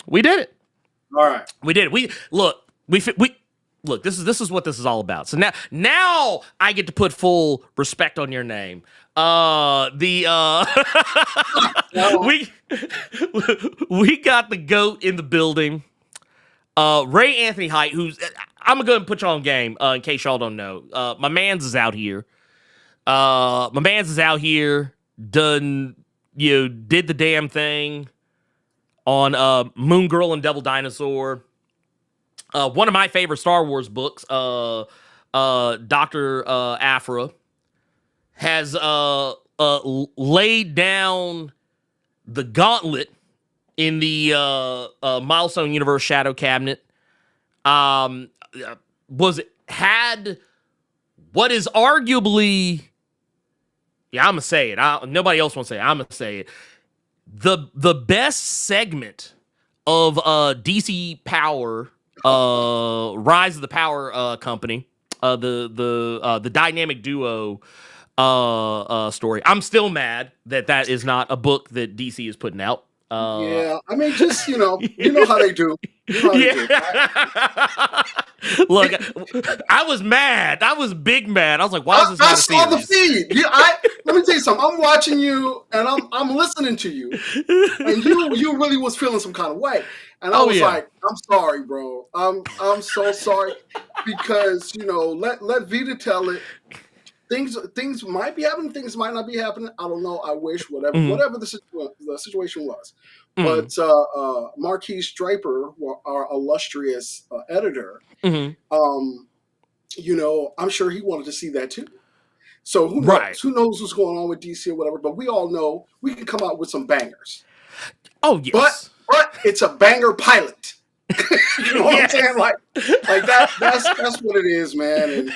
We did it. All right. We did it. We look. This is what this is all about. So now I get to put full respect on your name. No. we got the GOAT in the building. Ray Anthony Height, who's I'm gonna go ahead and put you on game in case y'all don't know. My man's is out here. Did the damn thing on Moon Girl and Devil Dinosaur. One of my favorite Star Wars books, Dr. Aphra, has laid down the gauntlet in the Milestone Universe Shadow Cabinet. Had what is arguably, I'm gonna say it. Nobody else wants to say it. I'm gonna say it. The best segment of DC Power, Rise of the Power Company, the dynamic duo story. I'm still mad that is not a book that DC is putting out. Yeah, I mean, just you know how they do. You know how they do. Look, I was mad. I was big mad. I was like, "Why is this not a series?" I saw the feed. Let me tell you something. I'm watching you, and I'm listening to you, and you really was feeling some kind of way, and I was like, "I'm sorry, bro. I'm so sorry," because let Vita tell it. Things might be happening. Things might not be happening. I don't know. I wish whatever the situation was. But Marquise Draper, our illustrious editor, I'm sure he wanted to see that too. So who knows? Right. Who knows what's going on with DC or whatever? But we all know we can come out with some bangers. Oh yes. But it's a banger pilot. You know what I'm saying? Like that's what it is, man.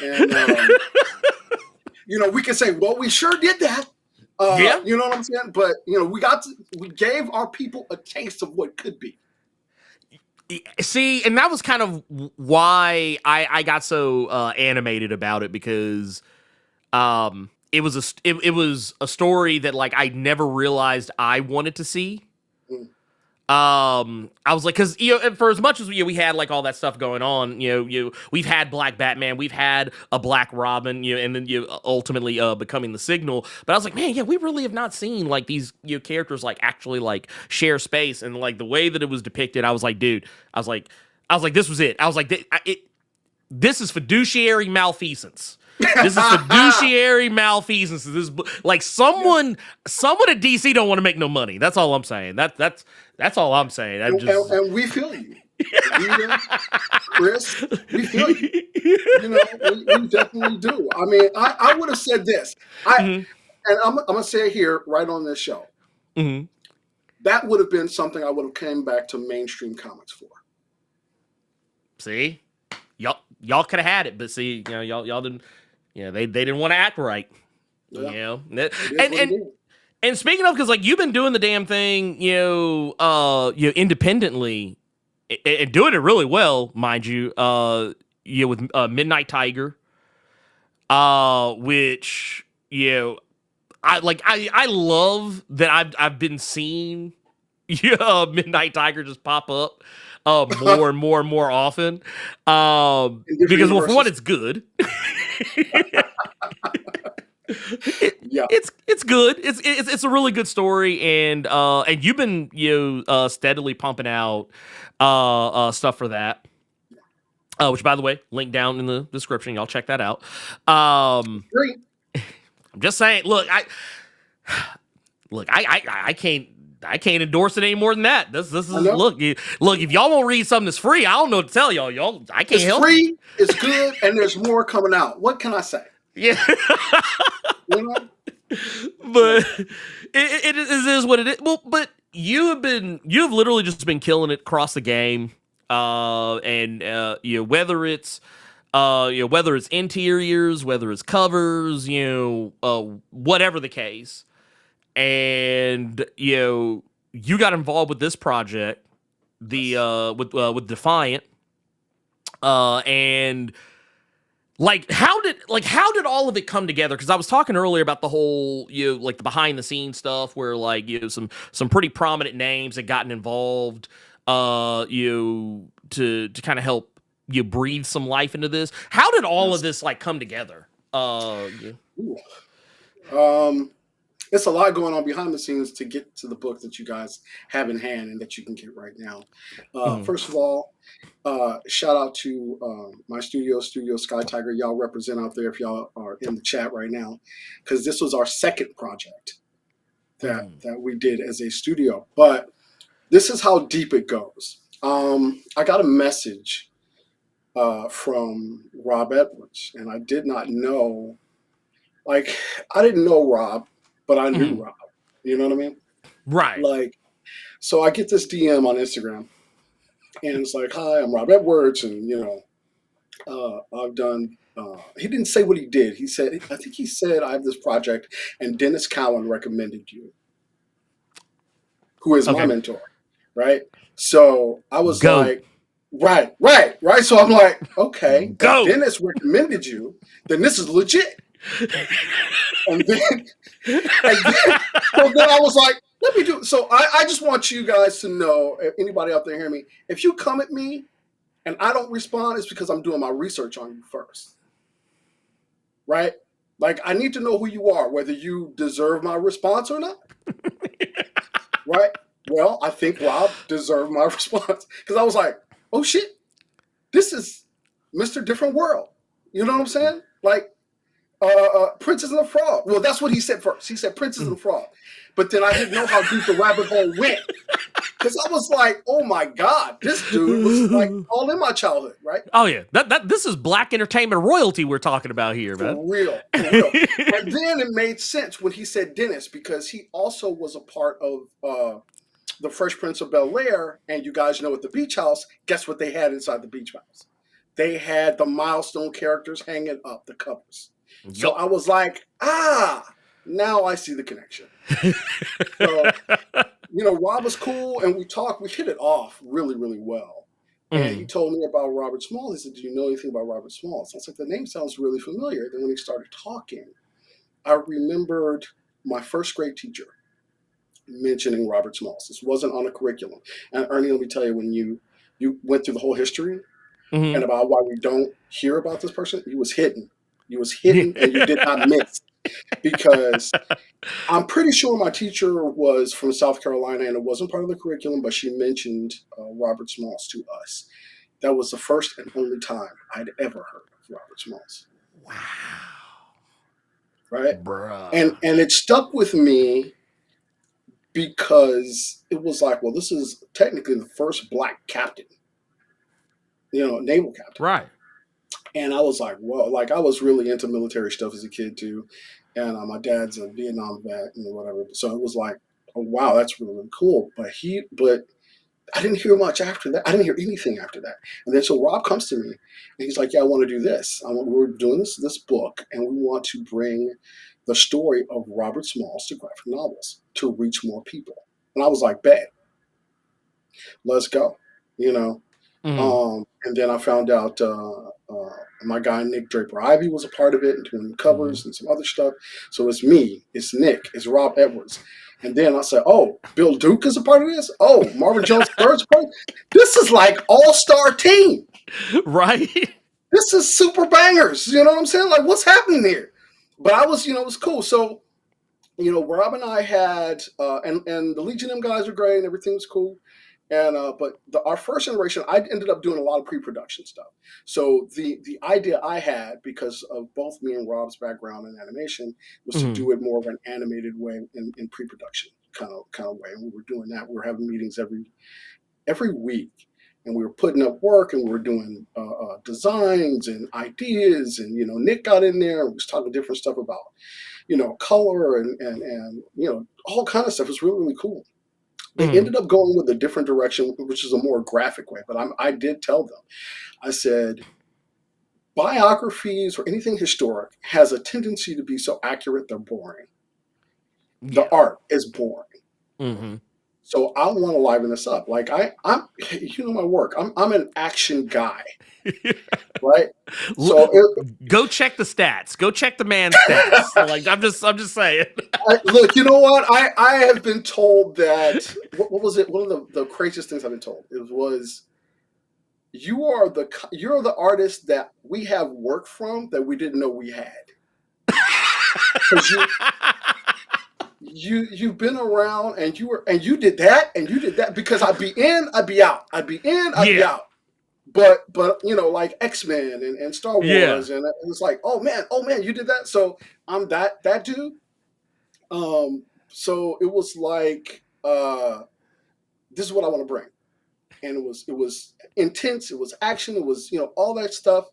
And we can say, well, we sure did that. You know what I'm saying? But we gave our people a taste of what could be. See, and that was kind of why I got so animated about it, because it was a story that like I never realized I wanted to see. I was like, because for as much as we had like all that stuff going on, we've had Black Batman, we've had a Black Robin, and then ultimately becoming the Signal. But I was like, man, we really have not seen like these characters like actually like share space, and like the way that it was depicted, I was like, dude, I was like, this was it. I was like, this is fiduciary malfeasance. This is fiduciary malfeasance. This is like someone at DC don't want to make no money. That's all I'm saying. That's all I'm saying. And we feel you. Chris, we feel you. We definitely do. I mean, I would have said this. And I'm gonna say it here right on this show. That would have been something I would have came back to mainstream comics for. See? Y'all could have had it, but see, y'all didn't. They didn't want to act right. Yeah. And speaking of, because like you've been doing the damn thing, independently, and doing it really well, mind you. With Midnight Tiger, which I love that I've been seeing Midnight Tiger just pop up more and more and more often, because well, for one, it's good. It's good. It's a really good story, and you've been steadily pumping out stuff for that. Which, by the way, link down in the description. Y'all check that out. I'm just saying. Look, I can't endorse it any more than that. This is look. If y'all won't read something that's free, I don't know what to tell y'all. I can't help. It's free. It's good, and there's more coming out. What can I say? Yeah. But it is what it is. Well, but you've literally just been killing it across the game. Whether it's interiors, whether it's covers, whatever the case. And you got involved with this project, with Defiant. And like how did all of it come together? Because I was talking earlier about the whole the behind the scenes stuff where some pretty prominent names had gotten involved to kind of help you breathe some life into this. How did all of Yes. this like come together? Ooh. Um, it's a lot going on behind the scenes to get to the book that you guys have in hand and that you can get right now. Mhm. First of all, shout out to my studio Sky Tiger. Y'all represent out there if y'all are in the chat right now, because this was our second project Mhm. that we did as a studio. But this is how deep it goes. I got a message from Rob Edwards, and I did not know. Like, I didn't know Rob, but I knew Mhm. Rob. You know what I mean? Right. Like, so I get this DM on Instagram, and it's like, "Hi, I'm Rob Edwards, and I've done." He didn't say what he did. He said, "I think he said I have this project, and Dennis Cowan recommended you, who is my Okay. mentor, right?" So I was Goat. like, right." So I'm like, okay, if Goat. Dennis recommended you, then this is legit. And then, and then, so then I was like, let me do. So I just want you guys to know, if anybody out there hear me, if you come at me and I don't respond, it's because I'm doing my research on you first, right? Like, I need to know who you are, whether you deserve my response or not, right? Well, I think Rob deserved my response because I was like, oh shit, this is Mr. Different World. You know what I'm saying? Like, Princess and the Frog. Well, that's what he said first. He said Princess and the Frog. But then I didn't know how deep the rabbit hole went. Because I was like, oh my God, this dude was like all in my childhood, right? Oh yeah, that this is black entertainment royalty we're talking about here, man. For real, for real. And then it made sense when he said Dennis, because he also was a part of the Fresh Prince of Bel-Air. And you guys know at the beach house, guess what they had inside the beach house? They had the milestone characters hanging up the covers. So Yup. I was like, now I see the connection. So, Rob was cool, and we talked. We hit it off really, really well. And he Mhm. told me about Robert Small. He said, "Do you know anything about Robert Small?" So I was like, "The name sounds really familiar." Then when he started talking, I remembered my first grade teacher mentioning Robert Smalls. This wasn't on a curriculum. And Ernie, let me tell you, when you went through the whole history and Mhm. about why we don't hear about this person, you was hidden. You was hidden, and you did not miss, because I'm pretty sure my teacher was from South Carolina and it wasn't part of the curriculum, but she mentioned Robert Smalls to us. That was the first and only time I'd ever heard of Robert Smalls, Wow, right? And bruh. and it stuck with me because it was like, well, this is technically the first black captain, naval captain. Right. And I was like, well, like, I was really into military stuff as a kid too, and my dad's a Vietnam vet and whatever. So it was like, oh wow, that's really, really cool. But I didn't hear much after that. I didn't hear anything after that. And then so Rob comes to me and he's like, "Yeah, I want to do this. We're doing this book, and we want to bring the story of Robert Smalls to graphic novels to reach more people." And I was like, "Bet, let's go." You know. Mhm. And then I found out my guy Nick Draper Ivy was a part of it and doing the Mhm. covers and some other stuff. So it's me, it's Nick, it's Rob Edwards. And then I said, "Oh, Bill Duke is a part of this. Oh, Marvin Jones third's part. This is like all-star team. Right. This is super bangers. You know what I'm saying? Like, what's happening here?" But I was, it was cool. So, Rob and I had, and the Legion M guys were great, and everything was cool. And but our first generation, I ended up doing a lot of pre-production stuff. So the idea I had, because of both me and Rob's background in animation, was to Mhm. do it more of an animated way in pre-production kind of way. And we were doing that. We were having meetings every week, and we were putting up work, and we were doing designs and ideas. And Nick got in there and was talking different stuff about color and all kind of stuff. It was really, really cool. They Mhm. ended up going with a different direction, which is a more graphic way. But I did tell them, I said, biographies or anything historic has a tendency to be so accurate they're boring. The Yeah. art is boring. Mhm. So I want to liven this up. Like I'm, you know, my work. I'm an action guy, right? So Go check the stats. Go check the man stats. Like I'm just saying. look, you know what? I have been told that what was it? One of the craziest things I've been told. It was you're the artist that we have work from that we didn't know we had. Because you've been around and you did that and you did that because I'd be in, I'd be out. I'd be in, I'd be out. But you know, like X-Men and Star Wars, and it was like, oh man, you did that. So I'm that dude. So it was like, this is what I want to bring. And it was intense, it was action, it was, you know, all that stuff.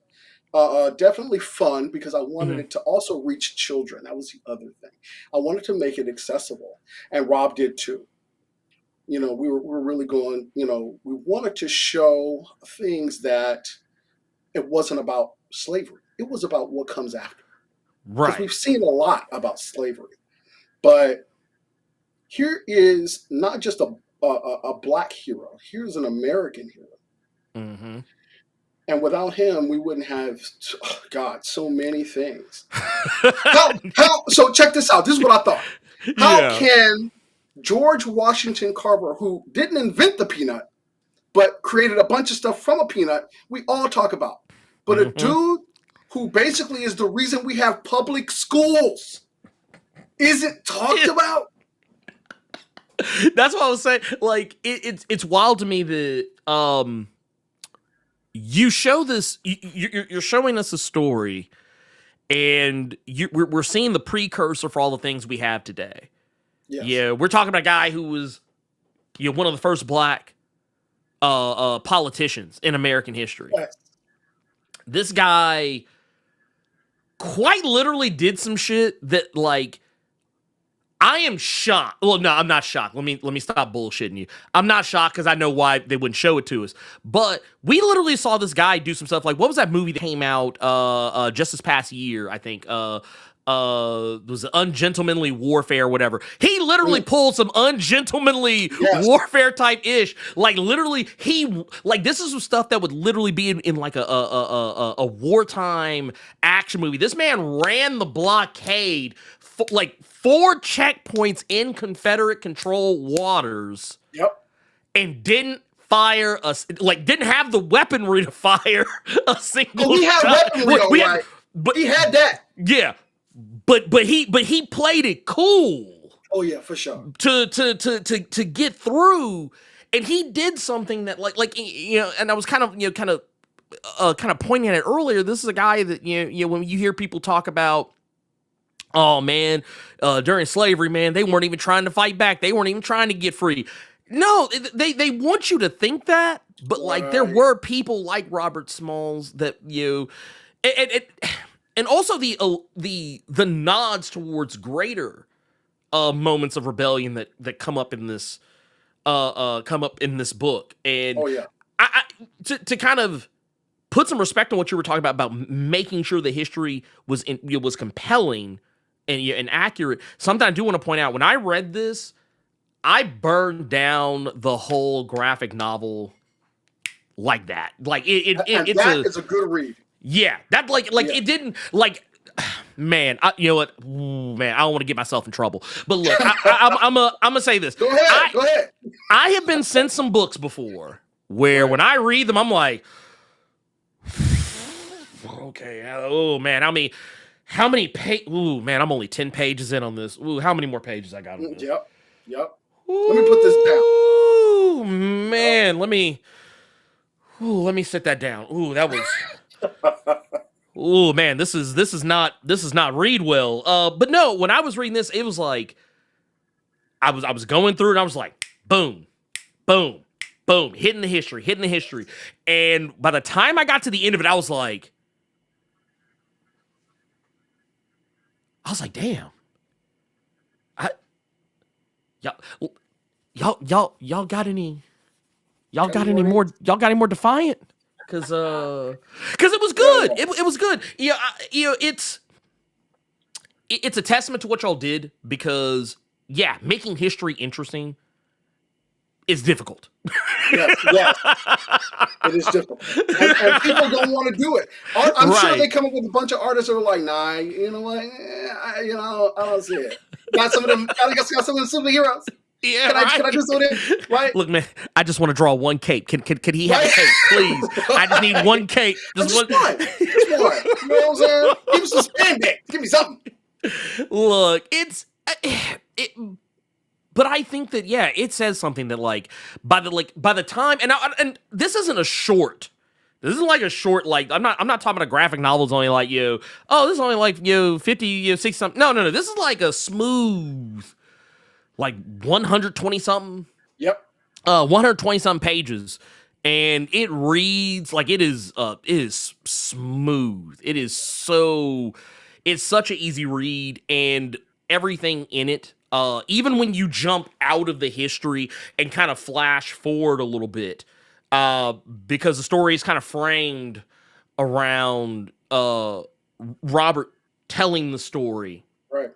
Definitely fun because I wanted it to also reach children. That was the other thing. I wanted to make it accessible, and Rob did too. You know, we were really going. You know, we wanted to show things it wasn't about slavery. It was about what comes after. Because Right. we've seen a lot about slavery, but here is not just a black hero. Here's an American hero. Mm-hmm. And without him, we wouldn't have, oh God, so many things. How? So check this out. This is what I thought. How can George Washington Carver, who didn't invent the peanut, but created a bunch of stuff from a peanut, we all talk about, but a dude who basically is the reason we have public schools isn't talked about? That's what I was saying. Like it's wild to me that you show this. You're showing us a story, and we're seeing the precursor for all the things we have today. Yes. Yeah, we're talking about a guy who was, you know, one of the first black politicians in American history. Yes. This guy quite literally did some shit that, like, I am shocked. Well, no, I'm not shocked. Let me stop bullshitting you. I'm not shocked because I know why they wouldn't show it to us. But we literally saw this guy do some stuff. Like, what was that movie that came out just this past year? I think was it Ungentlemanly Warfare or whatever. He literally pulled some ungentlemanly warfare type ish. Like, literally, this is some stuff that would literally be in like a wartime action movie. This man ran the blockade, like 4 checkpoints in Confederate control waters. Yep. And didn't fire didn't have the weaponry to fire a single we had shot. weaponry, right? But he had that. Yeah. But he played it cool. Oh yeah, for sure. To get through, and he did something that like you know, and I was kind of pointing at it earlier. This is a guy that you know when you hear people talk about, oh man, during slavery, man, they weren't even trying to fight back. They weren't even trying to get free. No, they want you to think that, but like there were people like Robert Smalls that and also the nods towards greater moments of rebellion that come up in this book. And I to kind of put some respect on what you were talking about making sure the history was compelling and accurate. Something I do want to point out, when I read this, I burned down the whole graphic novel like that. Like it's a good read. Yeah, that it didn't like. Man, you know what? Ooh, man, I don't want to get myself in trouble. But look, I'm gonna say this. Go ahead. I have been sent some books before where when I read them, I'm like, okay, oh man, how many pages? Ooh, man, I'm only 10 pages in on this. Ooh, how many more pages I got on this? Yep. Let me put this down. Ooh, man, let me sit that down. Ooh, that was. Oh man, this is not read well. But no, when I was reading this, it was like I was going through it and I was like, boom, boom, boom, hitting the history. And by the time I got to the end of it, I was like, damn. Y'all got any more Defiant? Because it was good. It was good. Yeah, it's a testament to what y'all did because making history interesting it's difficult. Yes. It is difficult. And people don't want to do it. I'm sure they come up with a bunch of artists that are like, nah, you know what? I don't see it. Got some of them, I got some of the superheroes. Yeah, can I do something? Right? Look, man, I just want to draw one cape. Can he have a cape, please? I just need one cape. Just one. Just one. You know what I'm saying? Give me some spandex. Give me something. Look, but I think that it says something that like by the time and this isn't a short. This isn't like a short, like I'm not talking about a graphic novel's only like this is only like 50 60 something. No. This is like a smooth like 120 something. Yep. 120 something pages. And it reads like it is smooth. It's such an easy read, and everything in it, even when you jump out of the history and kind of flash forward a little bit, because the story is kind of framed around Robert telling the story. Right.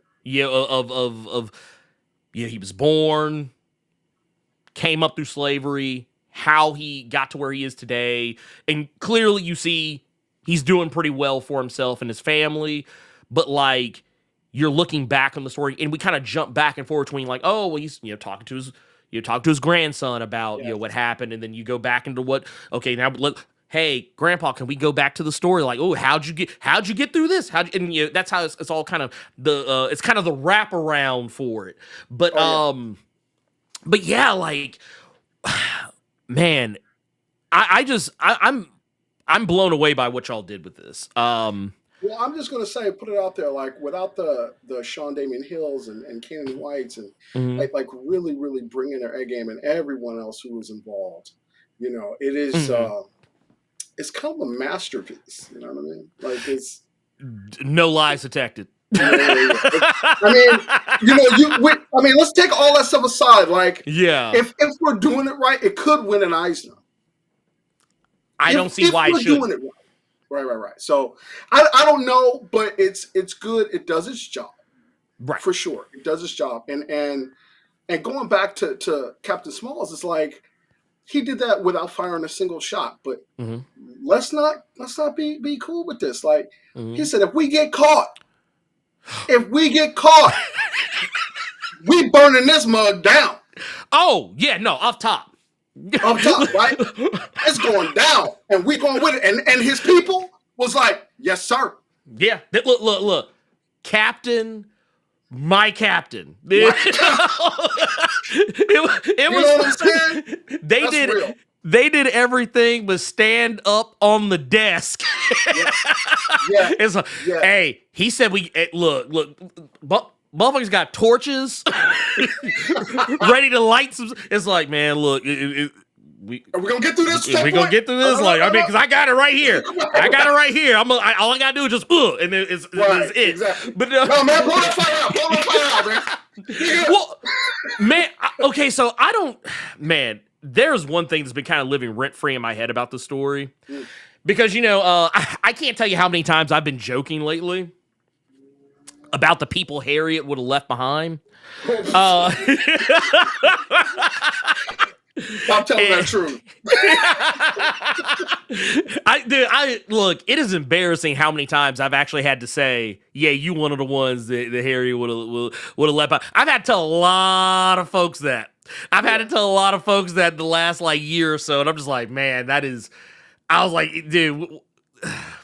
Yeah, he was born, came up through slavery, how he got to where he is today, and clearly you see he's doing pretty well for himself and his family, but like you're looking back on the story, and we kind of jump back and forth between like, oh, well, he's talking to his grandson about what happened, and then you go back into hey, Grandpa, can we go back to the story? Like, oh, how'd you get through this? That's how it's all kind of it's kind of the wraparound for it. But but yeah, like, man, I'm blown away by what y'all did with this. Well, I'm just gonna say, put it out there, like without the Sean Damian Hills and Kenan Whites and like really bringing their A game, and everyone else who was involved, it is. It's kind of a masterpiece, you know what I mean? Like it's no lies detected. Let's take all that stuff aside. Like, if we're doing it right, it could win an Eisner. I don't see why it should. Doing it right. So I don't know, but it's good. It does its job, right? For sure, it does its job. And going back to Captain Smalls, it's like he did that without firing a single shot. But let's not be cool with this. Like he said, if we get caught, we burning this mug down. Oh yeah, no, off top, right? It's going down, and we going with it. And his people was like, yes, sir. Yeah, look, Captain. My captain. It was. They did everything but stand up on the desk. It's like, hey, he said look, motherfuckers got torches ready to light some. It's like, man, look, are we gonna get through this? We gonna get through this? Because I got it right here. All I gotta do is just and it's it. Exactly. But no, man, blow that fire out, man. Well, man, okay, so there's one thing that's been kind of living rent free in my head about the story, because I can't tell you how many times I've been joking lately about the people Harriet would have left behind. Stop telling that truth. Look, it is embarrassing how many times I've actually had to say, yeah, you one of the ones that Harriet would have left behind. I've had to tell a lot of folks that. The last like year or so, and I'm just like, man, I was like, dude,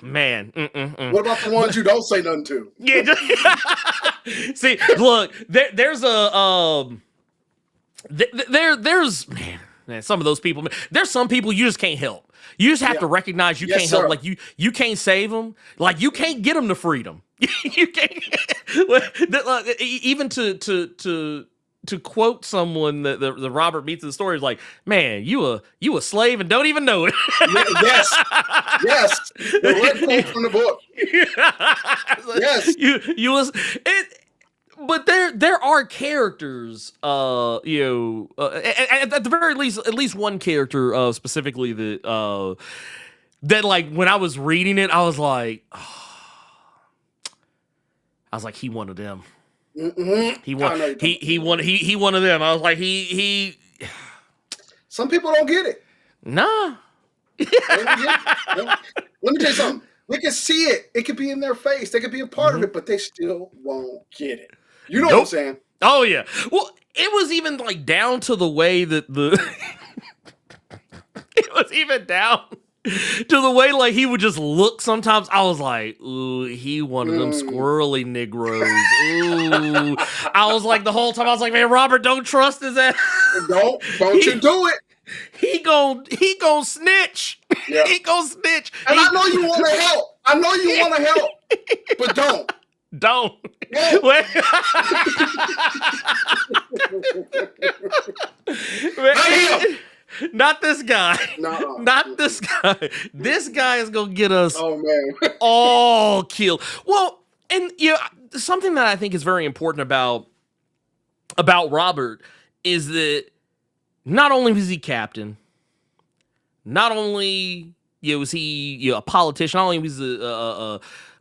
man. What about the ones you don't say nothing to? Yeah. See, look, there's a there's man, some of those people. There's some people you just can't help. You just have to recognize you can't help. Like you can't save them. Like you can't get them to freedom. You can't. Even to quote someone that the Robert meets in the story is like, man, you a slave and don't even know it. Yes. The red quote from the book. Yes. You was it. But there are characters, at the very least, at least one character specifically that like when I was reading it, I was like, he one of them. Mm-hmm. He one of them. I was like, he Some people don't get it. Nah. They don't get it. Let me tell you something. They can see it. It could be in their face. They could be a part of it, but they still won't get it. You know what I'm saying? Oh yeah. Well, it was even like down to the way that it was even down to the way like he would just look sometimes. I was like, ooh, he one of them squirrely Negroes. Ooh. I was like the whole time I was like, man, Robert, don't trust his ass. Don't you do it. He gon' snitch. Yeah. He gon' snitch. And I know you want to help. I know you want to help. But don't. Don't. Yeah. Not this guy. No. Not this guy. This guy is gonna get us all killed. Well, and something that I think is very important about Robert is that not only was he captain, not only was he a politician, not only was he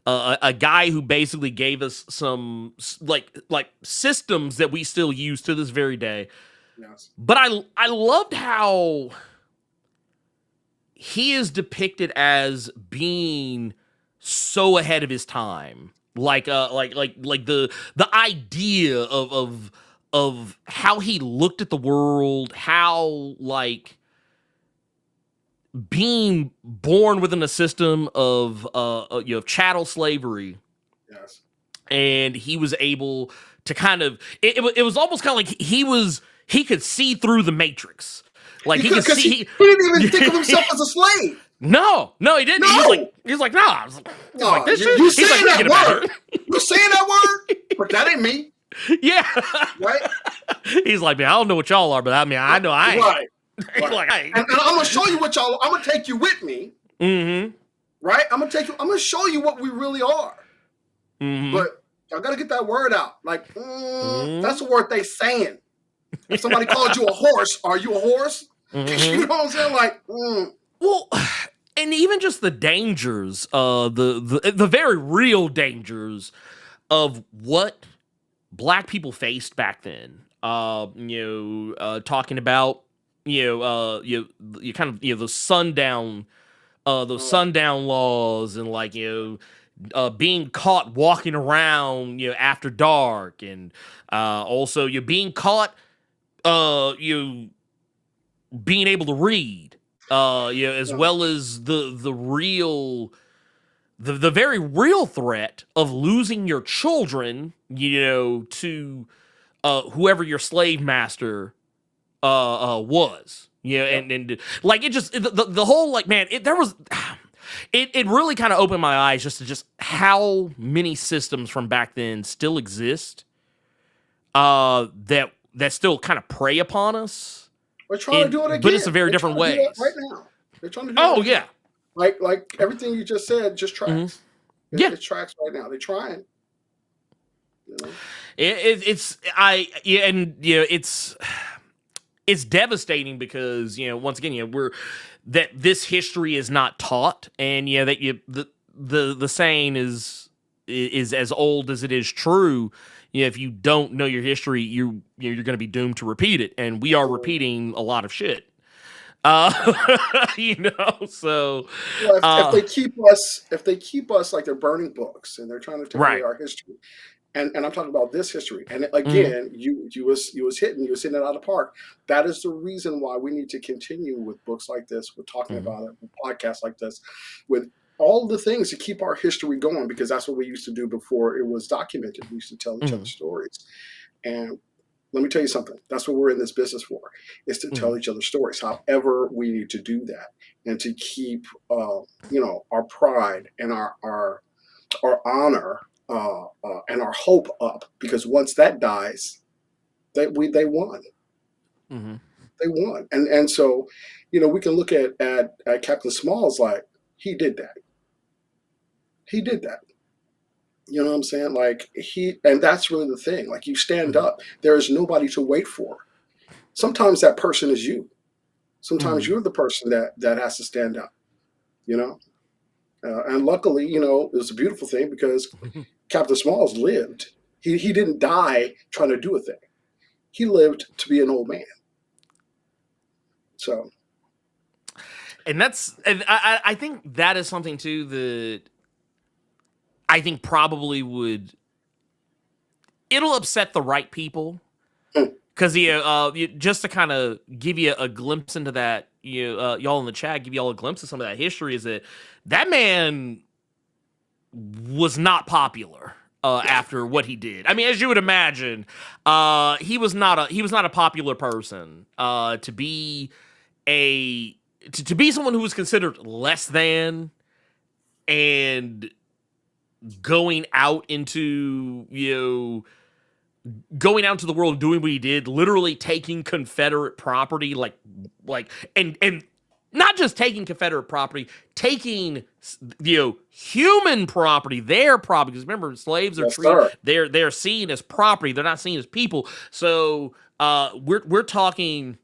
a guy who basically gave us some like systems that we still use to this very day. Yes. But I loved how he is depicted as being so ahead of his time. Like the idea of how he looked at the world, how like being born within a system of chattel slavery. Yes. And he was able to kind of it was almost kind of like he could see through the matrix. Like he could see. He didn't even think of himself as a slave. No, he didn't. No. He's like, nah. This shit. You saying that word? You saying that word? But that ain't me. Yeah. Right. He's like, man, I don't know what y'all are, but I mean, I know I ain't. Right. He's like, I ain't. And I'm gonna show you what y'all. I'm gonna take you with me. Mm-hmm. Right. I'm gonna show you what we really are. Mm-hmm. But y'all gotta get that word out. Like, that's the word they saying. If somebody called you a horse, are you a horse? Mm-hmm. You know what I'm saying? Like, well, and even just the dangers, the very real dangers of what Black people faced back then. Talking about you kind of the sundown, those sundown laws, and like being caught walking around after dark, and also you're being caught you being able to read, as well as the real, the very real threat of losing your children, to whoever your slave master was. And like it just the whole like, man, it really kind of opened my eyes just to just how many systems from back then still exist that still kind of prey upon us. We're trying to do it again, but it's a very different way. Right now, they're trying to do Oh it yeah, like everything you just said just tracks. Mm-hmm. Yeah, it tracks right now. They're trying. It's devastating because once again that this history is not taught, and that the saying is as old as it is true. If you don't know your history, you're going to be doomed to repeat it, and we are repeating a lot of shit. So if they keep us like they're burning books and they're trying to take away our history, and I'm talking about this history, and again, you was hitting it out of the park. That is the reason why we need to continue with books like this, with talking about it, with podcasts like this, with all the things to keep our history going, because that's what we used to do before it was documented. We used to tell each other stories. And let me tell you something. That's what we're in this business for, is to tell each other stories. However, we need to do that, and to keep, our pride and our honor and our hope up, because once that dies, they won. Mm-hmm. They won. And so, we can look at Captain Smalls like, he did that. He did that. You know what I'm saying? Like and that's really the thing. Like, you stand up. There is nobody to wait for. Sometimes that person is you. Sometimes you're the person that has to stand up. And luckily, it was a beautiful thing, because Captain Smalls lived. He didn't die trying to do a thing. He lived to be an old man. So, and I think that is something too that I think probably it'll upset the right people. Because just to kind of give you a glimpse into that, y'all in the chat, give y'all a glimpse of some of that history, is that man was not popular after what he did. I mean, as you would imagine, he was not a popular person. To be to be someone who was considered less than and going out into the world doing what he did, literally taking Confederate property, and not just taking Confederate property, taking human property, their property. Because remember, slaves are treated, they're seen as property, they're not seen as people. So we're talking.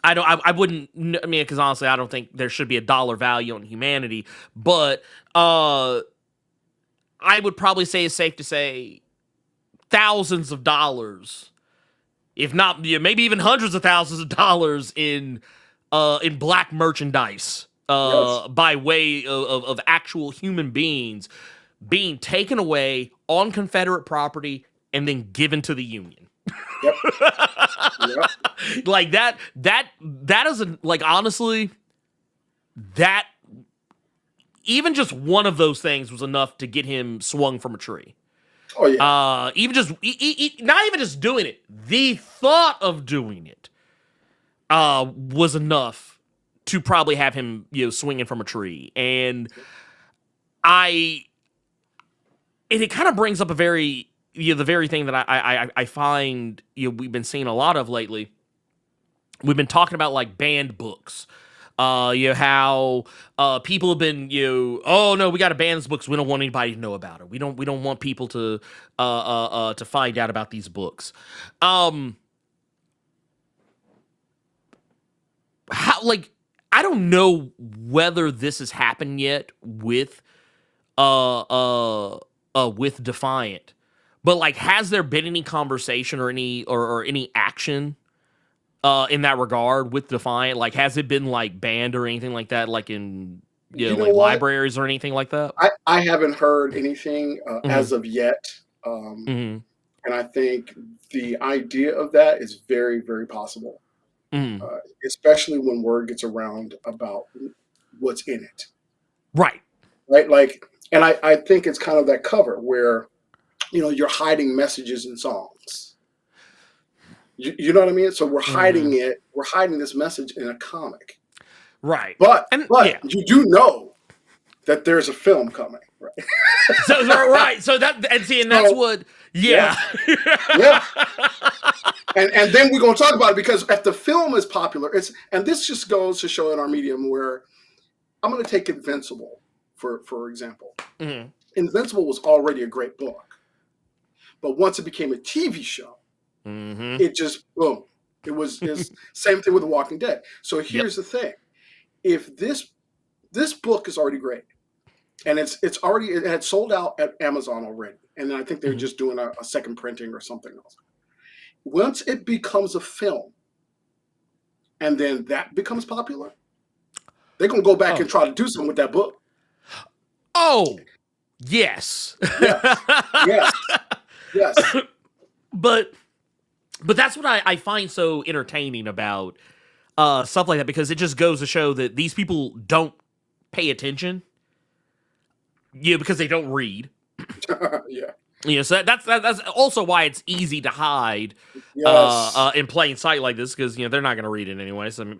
I wouldn't. I mean, because honestly, I don't think there should be a dollar value on humanity, but I would probably say it's safe to say thousands of dollars, if not maybe even hundreds of thousands of dollars in black merchandise by way of actual human beings being taken away on Confederate property and then given to the Union. Yep. Yep. Like that is honestly, that even just one of those things was enough to get him swung from a tree. Oh yeah. Even just not even just doing it, the thought of doing it was enough to probably have him swinging from a tree. And it kind of brings up a very the very thing that I find we've been seeing a lot of lately. We've been talking about like banned books. How people have been oh no, we got to ban these books. We don't want anybody to know about it. We don't want people to find out about these books. How, like, I don't know whether this has happened yet with Defiant, but like, has there been any conversation or any action in that regard with Defiant? Like, has it been like banned or anything like that, like in like libraries or anything like that? I haven't heard anything as of yet. And I think the idea of that is very, very possible, especially when word gets around about what's in it. Right. Like, and I think it's kind of that cover where, you're hiding messages in songs. You know what I mean? So we're hiding it. We're hiding this message in a comic. Right. But you do know that there's a film coming, right? Right. So that's what. Yeah. Yeah. And then we're going to talk about it, because if the film is popular, and this just goes to show in our medium where I'm going to take Invincible for example. Invincible was already a great book, but once it became a TV show, it just boom. It was same thing with The Walking Dead. So here's the thing: if this book is already great, and it had sold out at Amazon already, and I think they're just doing a second printing or something else. Once it becomes a film, and then that becomes popular, they're gonna go back and try to do something with that book. Oh, yes, yes. But that's what I find so entertaining about stuff like that, because it just goes to show that these people don't pay attention. Because they don't read. So that's also why it's easy to hide in plain sight like this, because they're not going to read it anyway. So I mean,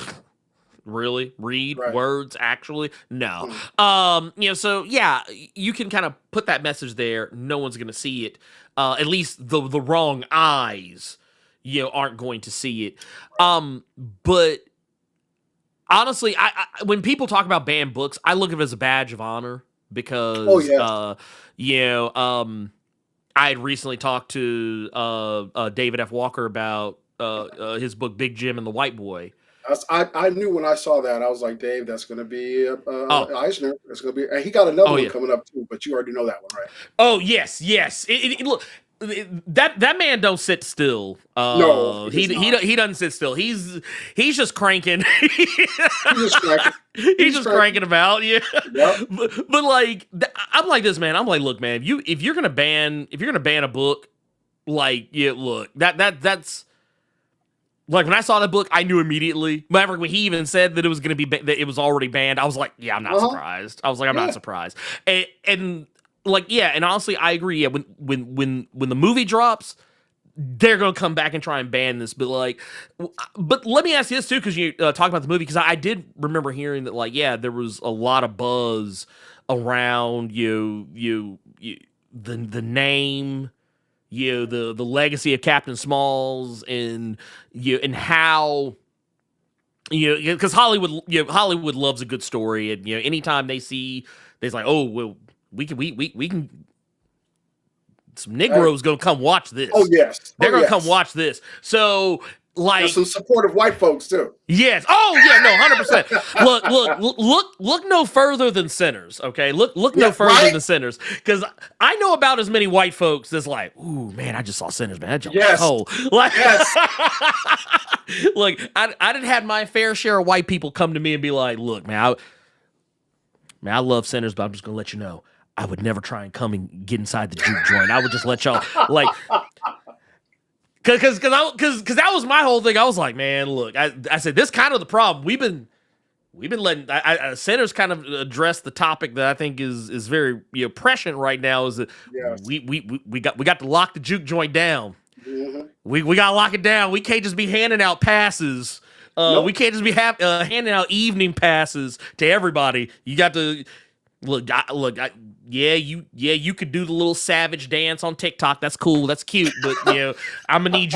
really read words actually? No. So yeah, you can kind of put that message there. No one's going to see it. At least the wrong eyes, aren't going to see it. But honestly, I when people talk about banned books, I look at it as a badge of honor, because I had recently talked to David F. Walker about his book Big Jim and the White Boy. I knew when I saw that, I was like, Dave, that's going to be Eisner. That's going to be, and he got another one coming up too. But you already know that one, right? Oh yes. Look, that man don't sit still. No, He doesn't sit still. He's just cranking. He's just cranking about. Yeah. Yep. But like I'm like this, man. I'm like, look, man. If you're gonna ban a book, like, yeah, look, that's like when I saw that book, I knew immediately. Whenever when he even said that it was gonna be that it was already banned, I was like, yeah, I'm not surprised. I was like, I'm not surprised. And like, yeah, and honestly, I agree. Yeah, when the movie drops, they're gonna come back and try and ban this. But like, but let me ask you this too, because you talk about the movie, because I did remember hearing that, like, yeah, there was a lot of buzz around the name, the legacy of Captain Smalls, and how. Because Hollywood loves a good story, and anytime they see, they're like, oh well, we can. Some Negroes gonna come watch this. Oh yes, they're gonna come watch this. So like, there's some supportive white folks too. Yes. Oh yeah. No. 100%. Look no further than Sinners. Okay. Look no further than Sinners, because I know about as many white folks that's like, ooh man, I just saw Sinners, man. That jump was cold. Like, look, I didn't have my fair share of white people come to me and be like, look, man, I love Sinners, but I'm just gonna let you know, I would never try and come and get inside the juke joint. I would just let y'all, like, because that was my whole thing. I was like, man, look, I said, this kind of the problem. We've been letting Sinners kind of address the topic that I think is very prescient right now. Is that we got to lock the juke joint down. Mm-hmm. We got to lock it down. We can't just be handing out passes. Nope. We can't just be handing out evening passes to everybody. You got to look. You could do the little savage dance on TikTok. That's cool. That's cute. But I'm gonna need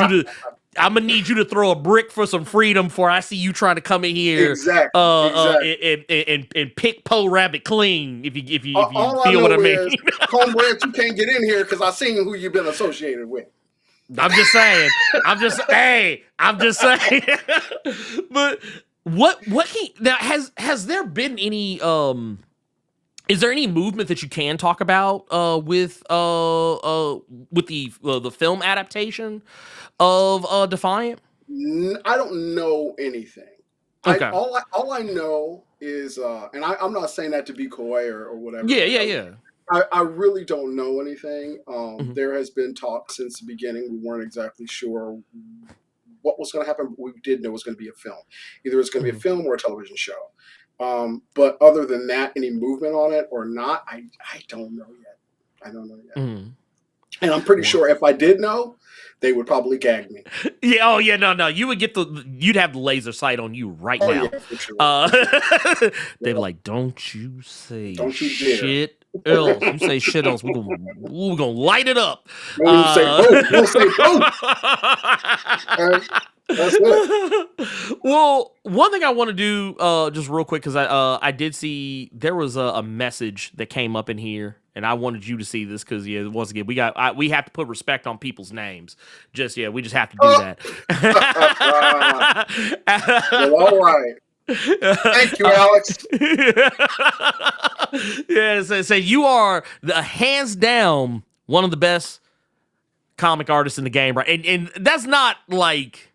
you to throw a brick for some freedom before I see you trying to come in here. Exactly. And pick Poe Rabbit clean. If you all feel what I mean. Cornbread, you can't get in here because I seen who you've been associated with. I'm just saying. I'm just saying. But has there been any is there any movement that you can talk about with the film adaptation of Defiant? I don't know anything. Okay. All I know is, and I'm not saying that to be coy or whatever. Yeah. I really don't know anything. There has been talk since the beginning. We weren't exactly sure what was going to happen. We did know it was going to be a film. Either it's going to be a film or a television show. But other than that, any movement on it or not, I don't know yet. And I'm pretty sure if I did know, they would probably gag me. Yeah. Oh yeah. No. You'd have the laser sight on you right now. Yeah, for sure. They'd be like, don't you say shit else. You say shit else, we're gonna light it up. Don't say boom. That's it. Well, one thing I want to do just real quick, because I did see there was a message that came up in here, and I wanted you to see this because once again we have to put respect on people's names. We just have to do that. Well, all right. Thank you, Alex. So you are hands down one of the best comic artists in the game, right? And that's not like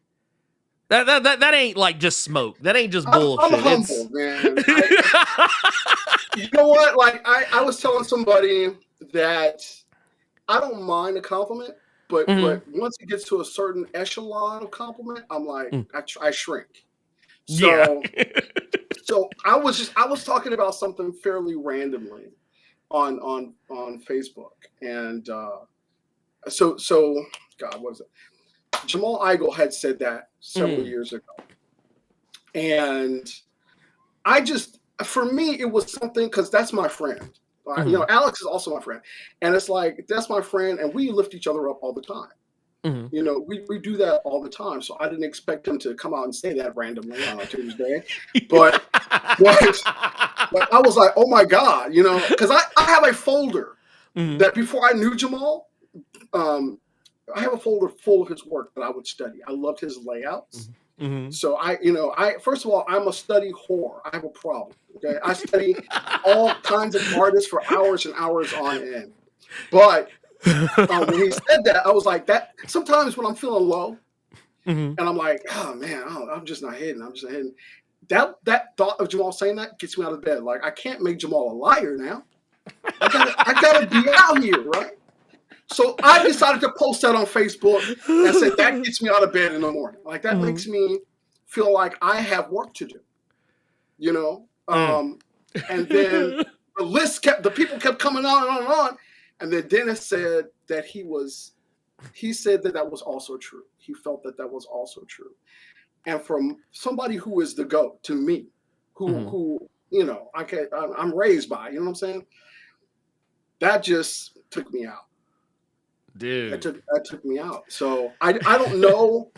that ain't like just smoke. That ain't just bullshit. I'm humble, man. You know what? Like I was telling somebody that I don't mind a compliment, but once it gets to a certain echelon of compliment, I'm like I shrink. So so I was talking about something fairly randomly on Facebook, and so God, what is it? Jamal Igle had said that several years ago, and for me it was something, because that's my friend. Alex is also my friend, and it's like that's my friend, and we lift each other up all the time. We do that all the time. So I didn't expect him to come out and say that randomly on a Tuesday. But I was like, oh my God, because I have a folder that before I knew Jamal, I have a folder full of his work that I would study. I loved his layouts. So I first of all, I'm a study whore. I have a problem. Okay. I study all kinds of artists for hours and hours on end. But When he said that, I was like, that. Sometimes when I'm feeling low Mhm. and I'm like, oh man, I'm just not hitting. I'm just not hitting. That thought of Jamal saying that gets me out of bed. Like, I can't make Jamal a liar now. I gotta be out here, right? So I decided to post that on Facebook and said that gets me out of bed in the morning. Like, that makes me feel like I have work to do, you know. And then the people kept coming on and on and on. And then Dennis said that he said that was also true. He felt that was also true. And from somebody who is the GOAT to me, who you know, I'm raised by, you know what I'm saying? That just took me out. Dude. That took me out. So I don't know.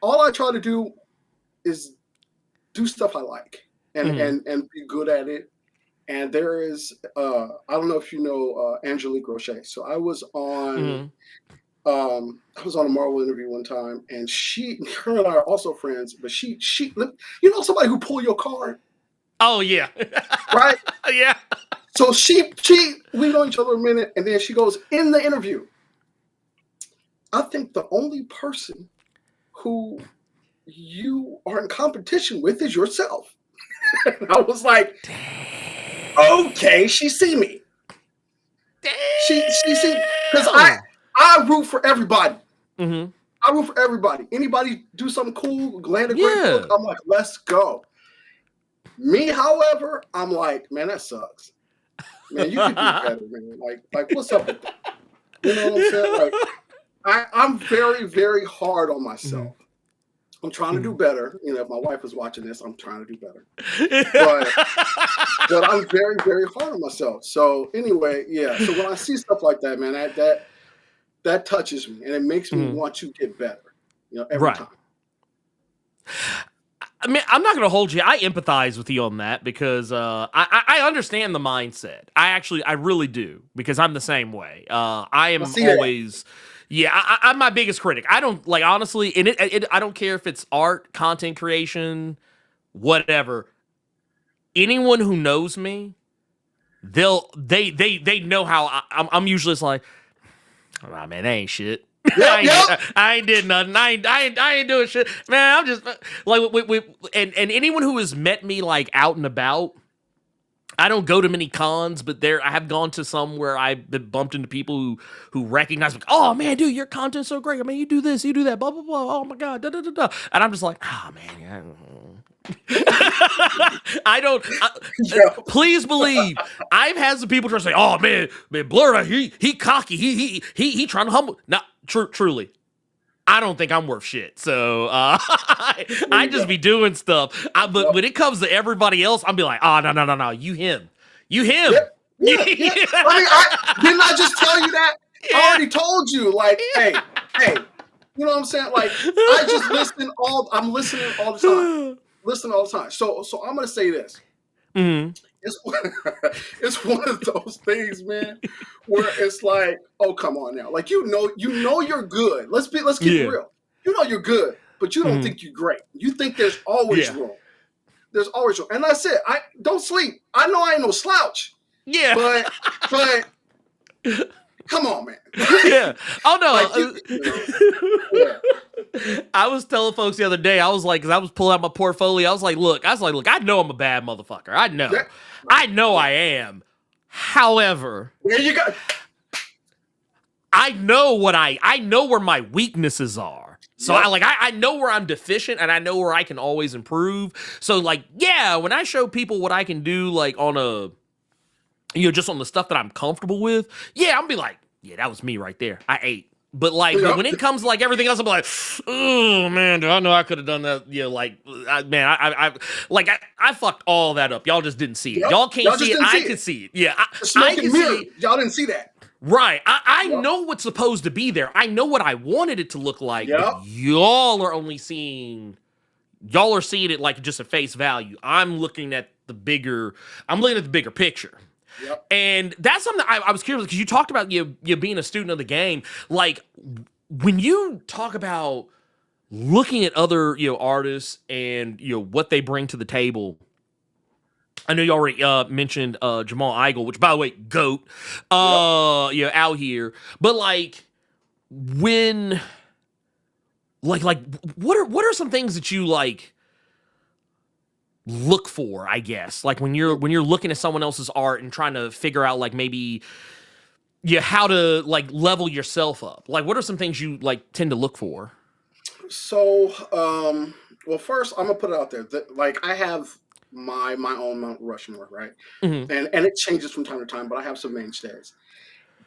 All I try to do is do stuff I like and be good at it. And there is I don't know if you know Angelique Roche. So I was on a Marvel interview one time, and her and I are also friends, but she you know, somebody who pull your card. Oh yeah. Right? Yeah. So we know each other a minute, and then she goes, in the interview, I think the only person who you are in competition with is yourself. And I was like, okay, she see me. She see, because I root for everybody. I root for everybody. Anybody do something cool, land a great book, I'm like, let's go. Me, however, I'm like, man, that sucks. Man, you could do better, man. Like, what's up with that? You know what I'm saying? Like, I'm very, very hard on myself. I'm trying to do better. You know, if my wife is watching this, I'm trying to do better. But I'm very, very hard on myself. So anyway, yeah. So when I see stuff like that, man, that touches me, and it makes me want to get better. You know, every time. I mean, I'm not going to hold you. I empathize with you on that because I understand the mindset. I really do, because I'm the same way. I am always, I'm my biggest critic. I don't, like, honestly, and I don't care if it's art, content creation, whatever. Anyone who knows me, they know how I'm usually just like, oh, man, that ain't shit. I ain't did nothing. I ain't doing shit, man. I'm just like and anyone who has met me like out and about. I don't go to many cons, but I have gone to some where I've been bumped into people who recognize me. Oh man, dude, your content's so great. I mean, you do this, you do that, blah blah blah. Oh my god, da da da da. And I'm just like, oh man, I don't. Please believe, I've had some people try to say, "Oh man, Blerd, he cocky, he trying to humble." No, truly, I don't think I'm worth shit. So I just be doing stuff. But when it comes to everybody else, I'm be like, "Oh no, you him." Yep. Yeah. I mean, didn't I just tell you that? Yeah. I already told you. Like, hey. You know what I'm saying? Like, I just I'm listening all the time. Listen all the time. So I'm gonna say this. It's one of those things, man, where it's like, oh, come on now. Like, you know you're good. Let's keep it real. You know you're good, but you don't think you're great. You think there's always room. There's always room. And that's it. I don't sleep. I know I ain't no slouch. Yeah. But come on, man. Yeah. Oh no. Like, I was telling folks the other day, I was like, because I was pulling out my portfolio, I was like, look, I know I'm a bad motherfucker. I know. Yeah. I know I am. However, there you go. I know where my weaknesses are. So I know where I'm deficient, and I know where I can always improve. So like, yeah, when I show people what I can do, like on a, just on the stuff that I'm comfortable with, yeah, I'm be like, yeah, that was me right there. I ate. But like, when it comes to like everything else, I'm like, oh man, do I know I could have done that? I fucked all that up. Y'all just didn't see it. Y'all can't see it. I can see it. Yeah, I can see it. Y'all didn't see that. Right. I know what's supposed to be there. I know what I wanted it to look like. Yep. But y'all are seeing it like just at face value. I'm looking at the bigger picture. Yep. And that's something that I was curious, because you talked about you being a student of the game. Like, when you talk about looking at other artists and what they bring to the table, I know you already mentioned Jamal Igle, which, by the way, GOAT, Yep. out here. But like, when, like, what are some things that you like look for? I guess like when you're looking at someone else's art and trying to figure out like maybe how to like level yourself up. Like, what are some things you like tend to look for? So, well, first I'm gonna put it out there that like I have my own Mount Rushmore, right? Hmm. And it changes from time to time, but I have some mainstays.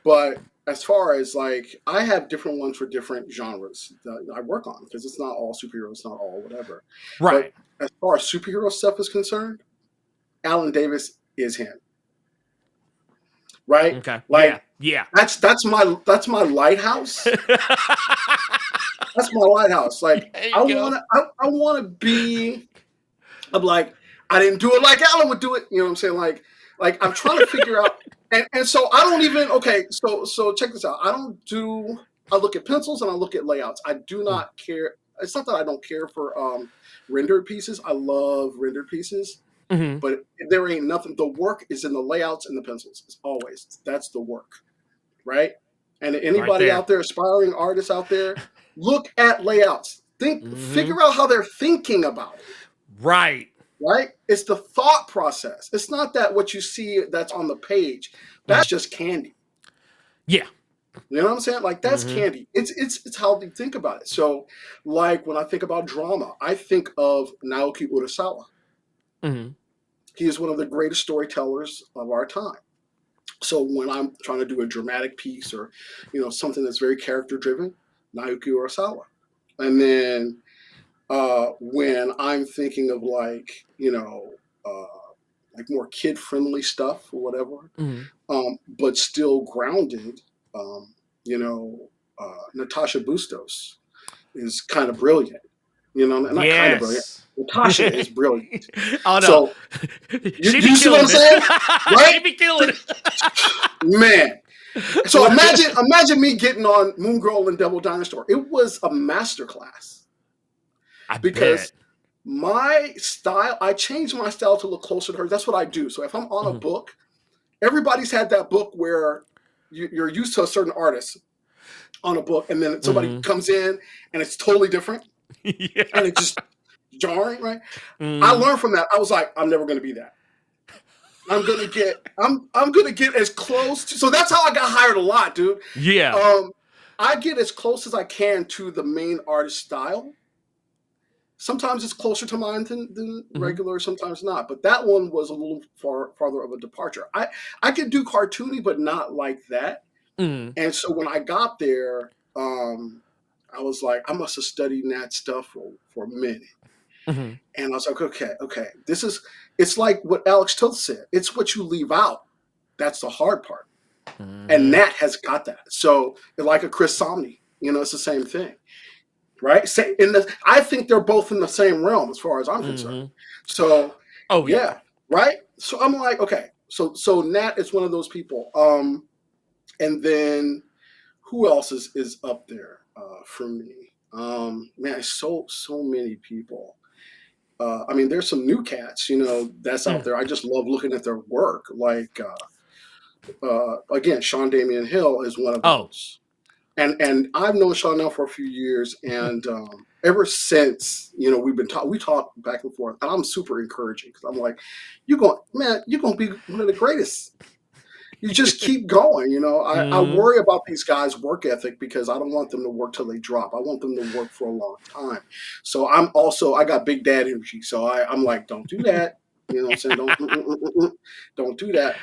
But as far as like I have different ones for different genres that I work on because it's not all superheroes, not all whatever. But Right. as far as superhero stuff is concerned, Alan Davis is him, right? Okay. Yeah. Like Yeah. that's my lighthouse. That's my lighthouse. Like There I you go. wanna I wanna be. I'm like I didn't do it like Alan would do it. You know what I'm saying? Like I'm trying to figure out. And so I don't even okay. So check this out. I don't do. I look at pencils and I look at layouts. I do not care. It's not that I don't care for rendered pieces. I love rendered pieces, Mm-hmm. but there ain't nothing. The work is in the layouts and the pencils. It's always that's the work, right? And Right anybody there. out there, aspiring artists out there, look at layouts. Mm-hmm. Figure out how they're thinking about it, Right. right? It's the thought process. It's not that what you see that's on the page. Mhm. That's just candy. Yeah. You know what I'm saying? Like that's Mm-hmm. candy. It's how they think about it. So, like when I think about drama, I think of Naoki Urasawa. Mm-hmm. He is one of the greatest storytellers of our time. So when I'm trying to do a dramatic piece or, something that's very character driven, Naoki Urasawa. And then when I'm thinking of like more kid friendly stuff or whatever, Mm-hmm. but still grounded. Um, Natasha Bustos is kind of brilliant. Not kind of brilliant. Yes. Natasha is brilliant. Oh no. So you, She be you see what killing I'm saying, it. She right? be killing it. Man. So imagine me getting on Moon Girl and Devil Dinosaur. It was a masterclass I because bet. my style, I changed my style to look closer to her. That's what I do. So if I'm on a Mhm. book, everybody's had that book where you're used to a certain artist on a book, and then somebody Mhm. comes in and it's totally different, Yeah. and it's just jarring, right? I Mm. learned from that. I was like, I'm never going to be that. I'm gonna get as close to. So that's how I got hired a lot, dude. Yeah. Um, I get as close as I can to the main artist style. Sometimes it's closer to mine than Mhm. regular, sometimes not. But that one was a little farther of a departure. I could do cartoony, but not like that. Mm. And so when I got there, I was like, I must have studied that stuff for a minute. Mhm. And I was like, okay, it's like what Alex Toth said. It's what you leave out. That's the hard part. And Mhm. Nat has got that. So like a Chris Somney, it's the same thing, right? Say I think they're both in the same realm as far as I'm concerned. Mhm. So Oh yeah. yeah, right. So I'm like, okay, so Nat is one of those people. And then who else is up there for me? Man, so many people. I mean, there's some new cats, that's out Mm. there. I just love looking at their work. Like again, Sean Damian Hill is one of Oh. those. And I've known Sean now for a few years, and ever since we talk back and forth, and I'm super encouraging because I'm like, you're gonna be one of the greatest. You just keep going. I Mhm. worry about these guys' work ethic because I don't want them to work till they drop. I want them to work for a long time. So I got big dad energy. So I'm like, don't do that. You know what I'm saying? Don't do that.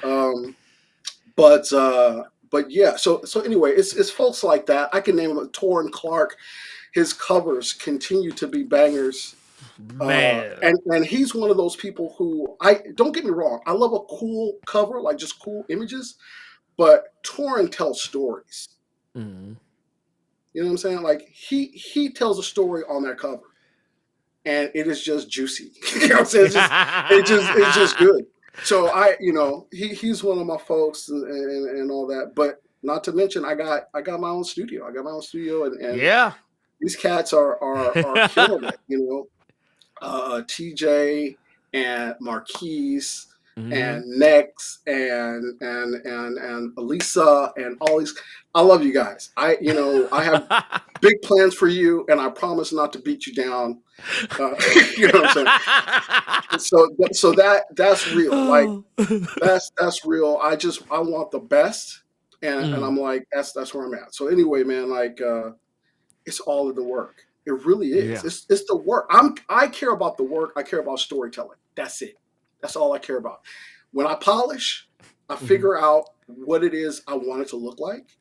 But yeah. So anyway, it's folks like that. I can name them Torrin Clark. His covers continue to be bangers. Man. And he's one of those people who I don't get me wrong. I love a cool cover, like just cool images. But Torrin tells stories. Mhm. You know what I'm saying? Like he tells a story on that cover, and it is just juicy. You know what I'm saying? It's just good. So he's one of my folks and all that. But not to mention I got my own studio. I got my own studio, and Yeah. these cats are killing it. TJ and Marquise. and Nex and Elisa and all these. I love you guys. I have big plans for you, and I promise not to beat you down. You know what I'm saying? So that's real. Like that's real. I want the best, and I'm like that's where I'm at. So anyway, man, like it's all of the work. It really is. Yeah. It's the work. I care about the work. I care about storytelling. That's it. That's all I care about. When I polish, I figure out what it is I want it to look like,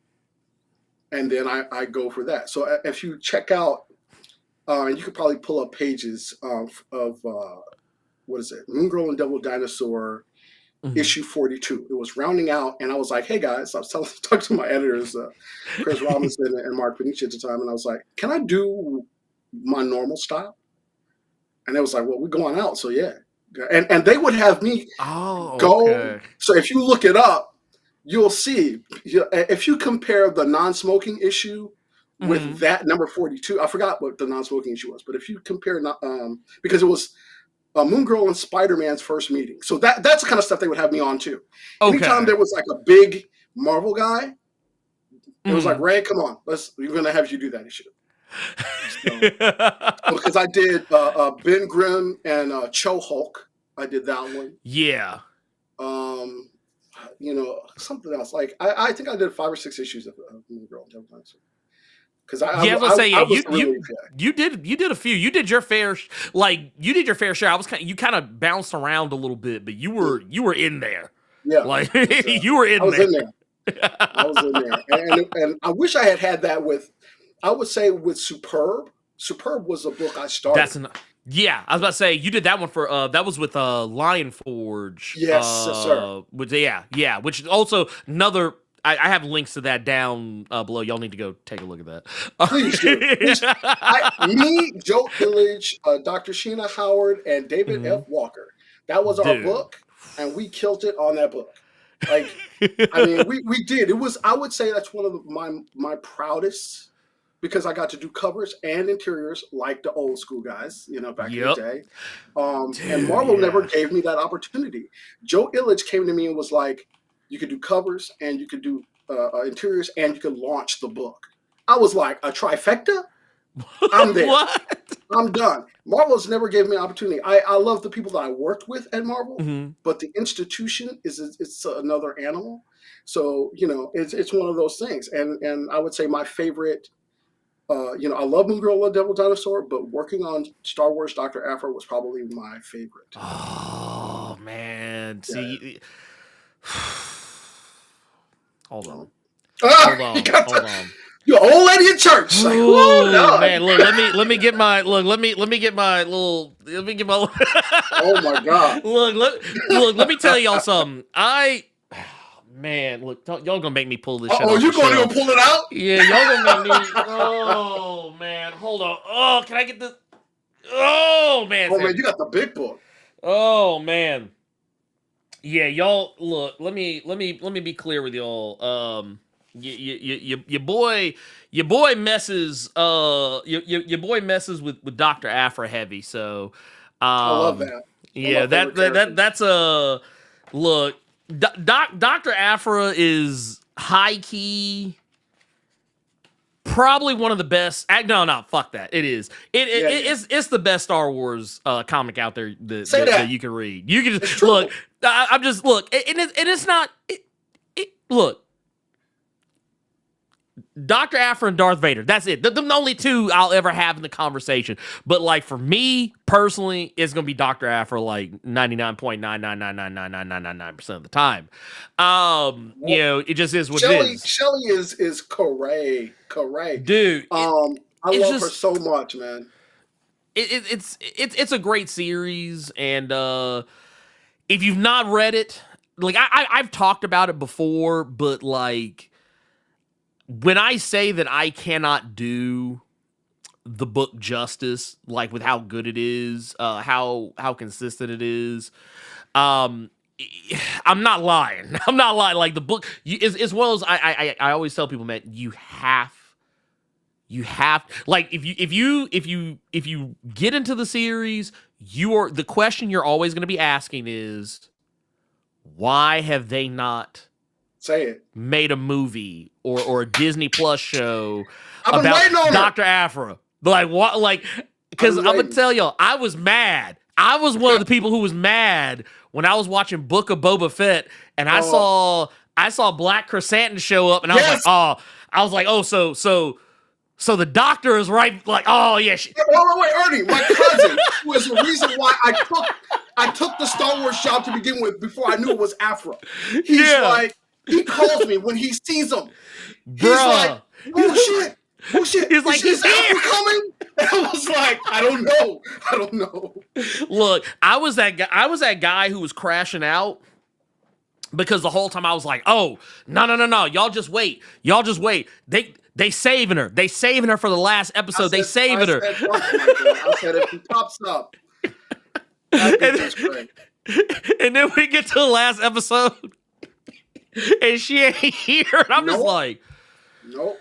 and then I go for that. So if you check out, you could probably pull up pages of what is it, Moon Girl and Devil Dinosaur, issue 42. It was rounding out, and I was like, "Hey guys," I was talking to my editors, Chris Robinson and Mark Panici at the time, and I was like, "Can I do my normal style?" And it was like, "Well, we're going out, so yeah." And they would have me go. So if you look it up, you'll see. If you compare the non-smoking issue with that number 42, I forgot what the non-smoking issue was, but if you compare, because it was Moon Girl and Spider-Man's first meeting, so that's the kind of stuff they would have me on too. Anytime there was like a big Marvel guy, it was like, Ray, come on, we're gonna have you do that issue. Because I did Ben Grimm and Cho Hulk. I did that one. Yeah. Something else. Like I think I did 5 or 6 issues of Moon Girl and Devil Dinosaur. Because you did a few. You did your fair share. I was you kind of bounced around a little bit, but you were in there. Yeah, like you were in there. I was in there, and I wish I had that with. I would say with Superb. Superb was a book I started. Yeah, I was about to say you did that one for that was with Lion Forge. Yes, sir. Which is also another. I have links to that down below. Y'all need to go take a look at that. Please do. Me, Joe Pillage, Dr. Sheena Howard, and David F. Walker. That was our book, and we killed it on that book. Like, I mean, we did. It was. I would say that's one of my proudest. Because I got to do covers and interiors like the old school guys, back in the day. And Marvel never gave me that opportunity. Joe Illich came to me and was like, you could do covers and you could do interiors and you could launch the book. I was like, a trifecta? I'm there. What? I'm done. Marvel's never gave me an opportunity. I love the people that I worked with at Marvel, but the institution it's another animal. So, it's one of those things. And I would say my favorite... I love Moon Girl and Devil Dinosaur, but working on Star Wars Dr. Aphra was probably my favorite. Oh, man. See, hold on. Hold on. You're old lady in church. Like, oh man, look, let me get my oh my God. Look, let me tell y'all something. Man, look, y'all gonna make me pull this shit out. Oh, you gonna go pull it out? Yeah, y'all gonna make me. Oh, man. Hold on. Oh, can I get this? Oh, man. Oh, man, you got the big book. Oh, man. Yeah, y'all, look, let me be clear with y'all. Your boy messes your boy messes with Dr. Aphra heavy, so I love that. Yeah, that's a look. Dr. Aphra is high key, probably one of the best. No, fuck that. It is. It's the best Star Wars comic out there that you can read. You can just look. I'm just look, and it's not. Look. Dr. Aphra and Darth Vader. That's it. The only two I'll ever have in the conversation. But like for me personally, it's gonna be Dr. Aphra like 99.9999999% of the time. It just is what it is. Shelley is correct. Dude. I love her so much, man. It's a great series, and if you've not read it, like I've talked about it before, but like when I say that I cannot do the book justice, like with how good it is, how consistent it is, I'm not lying. I'm not lying. Like the book, as well as I always tell people, man, you have like if you get into the series, the question you're always going to be asking is, why have they not Say it. made a movie or a Disney Plus show I've been about waiting on Dr. Afra? Like what? Like, because I'm gonna tell y'all, I was mad. I was one of the people who was mad when I was watching Book of Boba Fett and I saw Black Chrysanthemum show up and I was like, oh, so the doctor is right. Like, oh yeah. Wait, Ernie, my cousin was the reason why I took the Star Wars job to begin with before I knew it was Afra. He's like, he calls me when he sees him. He's like, oh shit. He's like, is Afra coming? And I was like, I don't know. Look, I was that guy who was crashing out because the whole time I was like, oh, no. Y'all just wait. They saving her. They saving her for the last episode. They saving her. I said if he pops up, that's great. And then we get to the last episode, and she ain't here. And I'm just like, nope.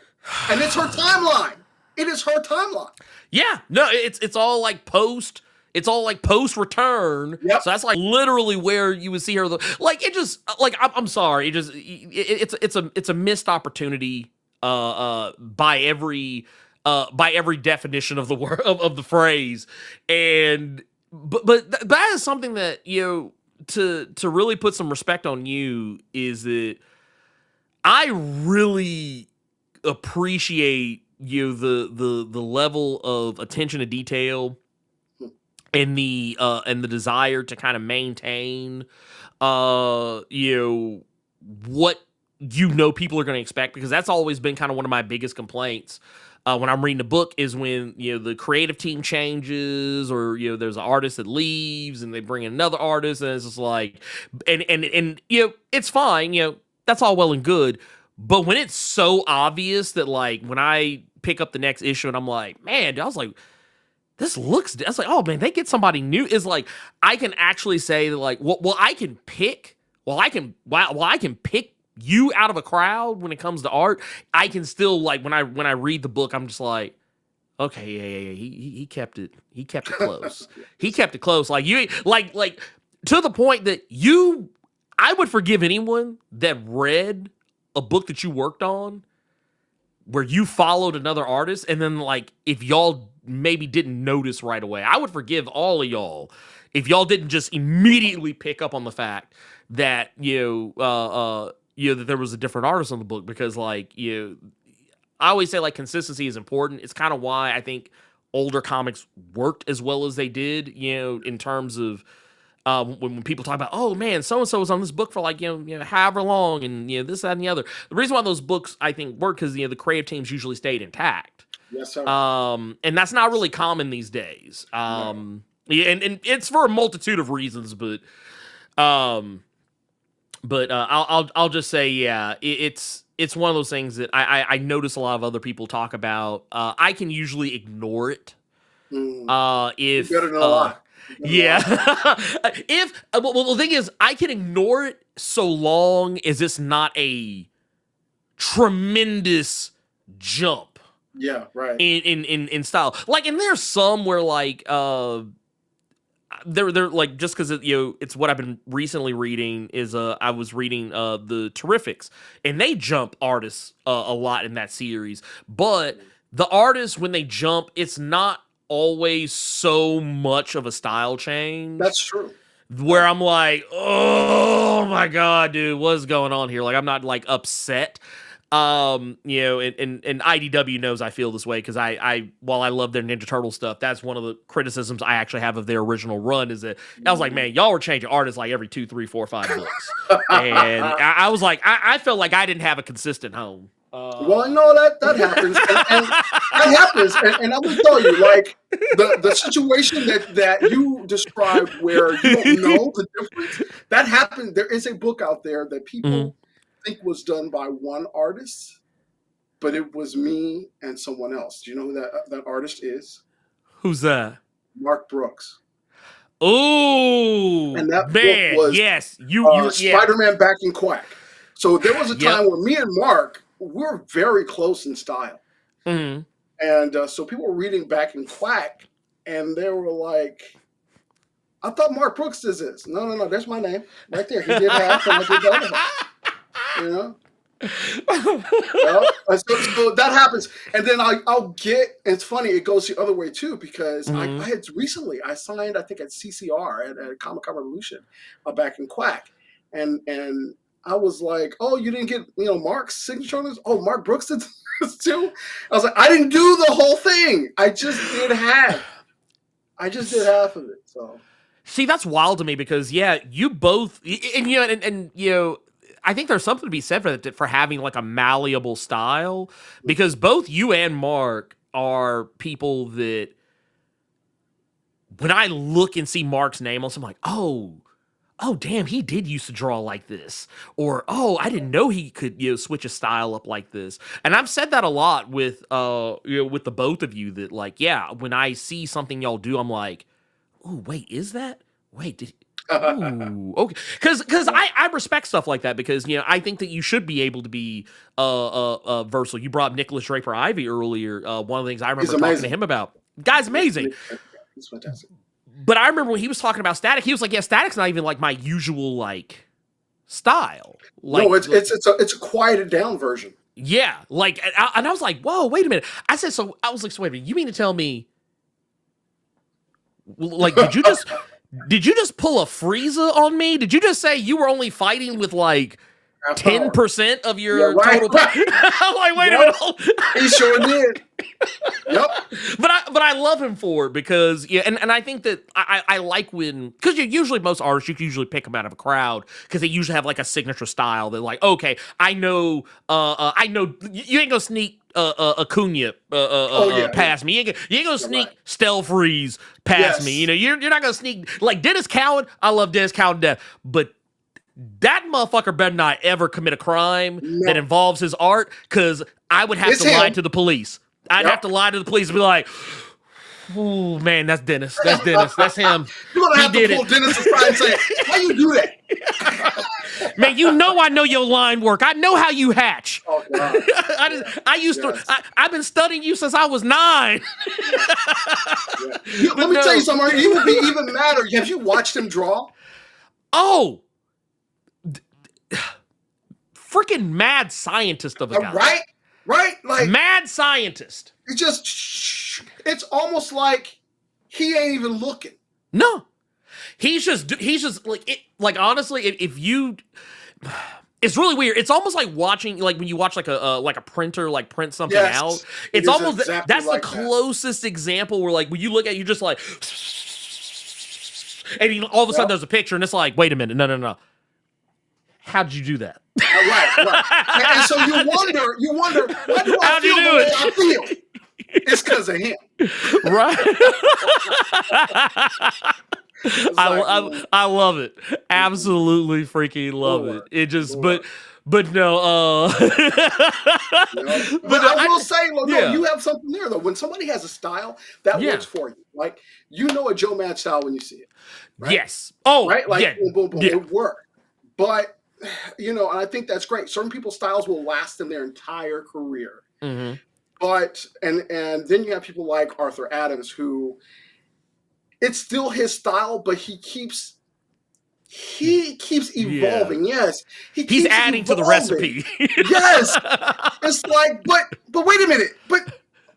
And it's her timeline. It is her timeline. Yeah, no, it's all like post. It's all like post return. Yep. So that's like literally where you would see her. Like it just like I'm sorry. It's a missed opportunity. By every definition of the word of the phrase, and but that is something that to really put some respect on you is that I really appreciate the level of attention to detail and the desire to kind of maintain what people are going to expect, because that's always been kind of one of my biggest complaints when I'm reading a book is when the creative team changes or there's an artist that leaves and they bring in another artist and it's just like and it's fine, that's all well and good, but when it's so obvious that like when I pick up the next issue and I'm like, man, I was like, this looks, I was like, oh man, they get somebody new. It's like I can actually say that like, I can pick you out of a crowd when it comes to art. I can still like when I read the book, I'm just like, okay, yeah. He kept it close. He kept it close. Like you like to the point that I would forgive anyone that read a book that you worked on where you followed another artist and then like if y'all maybe didn't notice right away. I would forgive all of y'all if y'all didn't just immediately pick up on the fact that that there was a different artist on the book, because like I always say like consistency is important. It's kind of why I think older comics worked as well as they did, in terms of when people talk about, oh man, so and so was on this book for like however long and this, that, and the other. The reason why those books I think work because the creative teams usually stayed intact. Yes, sir. And that's not really common these days. No. Yeah, and it's for a multitude of reasons, but I'll just say, yeah, it's one of those things that I notice a lot of other people talk about. I can usually ignore it. If you better know why. Yeah. The thing is, I can ignore it so long as it's not a tremendous jump. Yeah, right. In style. Like, and there's some where like they're like, just because it's what I've been recently reading is I was reading the Terrifics, and they jump artists a lot in that series, but the artists when they jump, it's not always so much of a style change. That's true. Where I'm like, oh my god, dude, what's going on here? Like, I'm not like upset. And IDW knows I feel this way because I while I love their Ninja Turtle stuff, that's one of the criticisms I actually have of their original run is that I was like, man, y'all were changing artists like every 2, 3, 4, 5 books, and I was like, I felt like I didn't have a consistent home. Well, no, that happens, and that happens, and I'm gonna tell you, like the situation that you described where you don't know the difference, that happened. There is a book out there that people think was done by one artist, but it was me and someone else. Do you know who that artist is? Who's that? Mark Brooks. Oh, and that man, book was yes, you Spider-Man back in Quack. So there was a time where me and Mark were very close in style, and so people were reading back in Quack, and they were like, I thought Mark Brooks does this. No. There's my name right there. He did half, and I did the other half. You know. Yeah. So that happens, and then I'll get. It's funny. It goes the other way too because I had recently I signed I think at CCR at Comic Con Revolution back in Quack, and I was like, oh, you didn't get Mark's signature on this? Oh, Mark Brooks did this too. I was like, I didn't do the whole thing. I just did half. Of it. So see, that's wild to me because you both and I think there's something to be said for having like a malleable style because both you and Mark are people that when I look and see Mark's name on something, I'm like, oh, damn, he did used to draw like this. Or, oh, I didn't know he could, switch his style up like this. And I've said that a lot with with the both of you that like, when I see something y'all do, I'm like, oh, wait, is that? Wait, did ooh, okay. Because I respect stuff like that because I think that you should be able to be versatile. You brought up Nicholas Draper Ivy earlier. One of the things I remember talking to him about. Guy's amazing. He's fantastic. But I remember when he was talking about Static, he was like, Static's not even like my usual like style. Like, no, it's a quieted down version. Yeah, like, and I was like, whoa, wait a minute. I was like, so wait a minute, you mean to tell me, like, did you just pull a Frieza on me? Did you just say you were only fighting with like 10% of your total power? I'm like, wait a minute. He sure did. Yep. But I love him for it because and I think that I like when because usually most artists you can usually pick them out of a crowd because they usually have like a signature style that like okay I know you ain't gonna sneak Acuna past me. You ain't gonna sneak Stealth Freeze past me. You're not gonna sneak like Dennis Cowan. I love Dennis Cowan to death, but that motherfucker better not ever commit a crime that involves his art because I would have to lie to the police. I'd have to lie to the police and be like, oh, man, that's Dennis. That's Dennis. That's him. You're going to have to pull Dennis aside and say, how you do that? Man, I know your line work. I know how you hatch. Oh, God. I've been studying you since I was 9. Let me tell you something. He would be even madder. Have you watched him draw? Oh. Freaking mad scientist of a guy. Right? Like mad scientist. It's almost like he ain't even looking. No. He's just like it, like honestly, if you it's really weird. It's almost like watching like when you watch like a printer like print something out. It's almost exactly that's like the closest example where like when you look at it, you just like and all of a sudden there's a picture and it's like, wait a minute, no. How did you do that? Right. And so you wonder, why do I feel the way I feel? It's because of him. Right. I love it. Absolutely freaking love it. It just, but no. But I will say, you have something there though. When somebody has a style that works for you, like a Joe Mad style when you see it. Right? Yes. Oh, right. Like boom. It worked. But and I think that's great. Certain people's styles will last in their entire career. Mm-hmm. But and then you have people like Arthur Adams, who it's still his style, but he keeps evolving. Yeah. Yes, he's adding to the recipe. Yes, it's like, but wait a minute, but.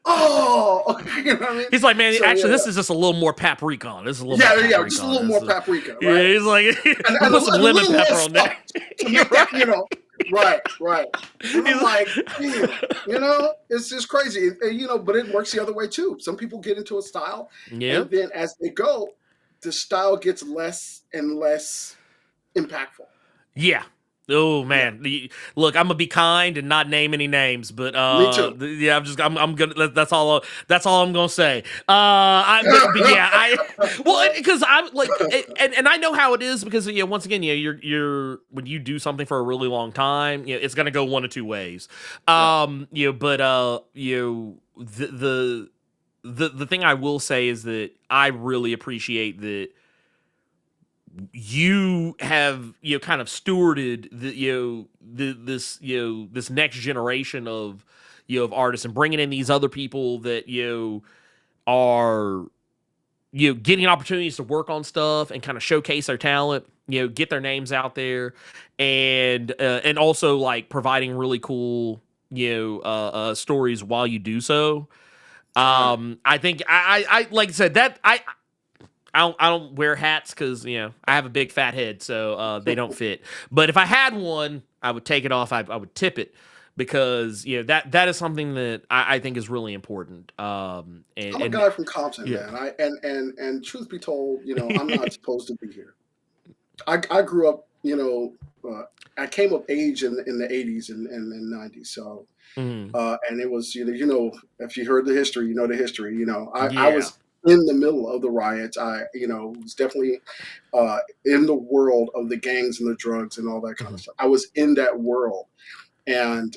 Oh, you know what I mean? He's like, man, this is just a little more paprika. This is a little more just a little more paprika. Right? Yeah, he's like, put some lemon pepper on that. To make that, right. And I'm like, man, it's just crazy. And, but it works the other way too. Some people get into a style, and then as they go, the style gets less and less impactful. Yeah. Oh man, look, I'm gonna be kind and not name any names, but me too. I'm gonna. That's all I'm gonna say. Because I'm like, and I know how it is because once again, you're when you do something for a really long time, it's gonna go one of two ways. The thing I will say is that I really appreciate that. You have kind of stewarded this next generation of of artists and bringing in these other people that are getting opportunities to work on stuff and kind of showcase their talent, get their names out there, and also like providing really cool, stories while you do so. Right. I think I like I said that I don't wear hats because I have a big fat head, so they don't fit. But if I had one, I would take it off. I would tip it because that is something that I think is really important. I'm a guy from Compton, man. And truth be told, I'm not supposed to be here. I grew up, I came of age in the 80s and 90s. So, Mhm. and it was, if you heard the history, you know the history. I Yeah. was in the middle of the riots. I, was definitely in the world of the gangs and the drugs and all that kind of Mhm. stuff. I was in that world. And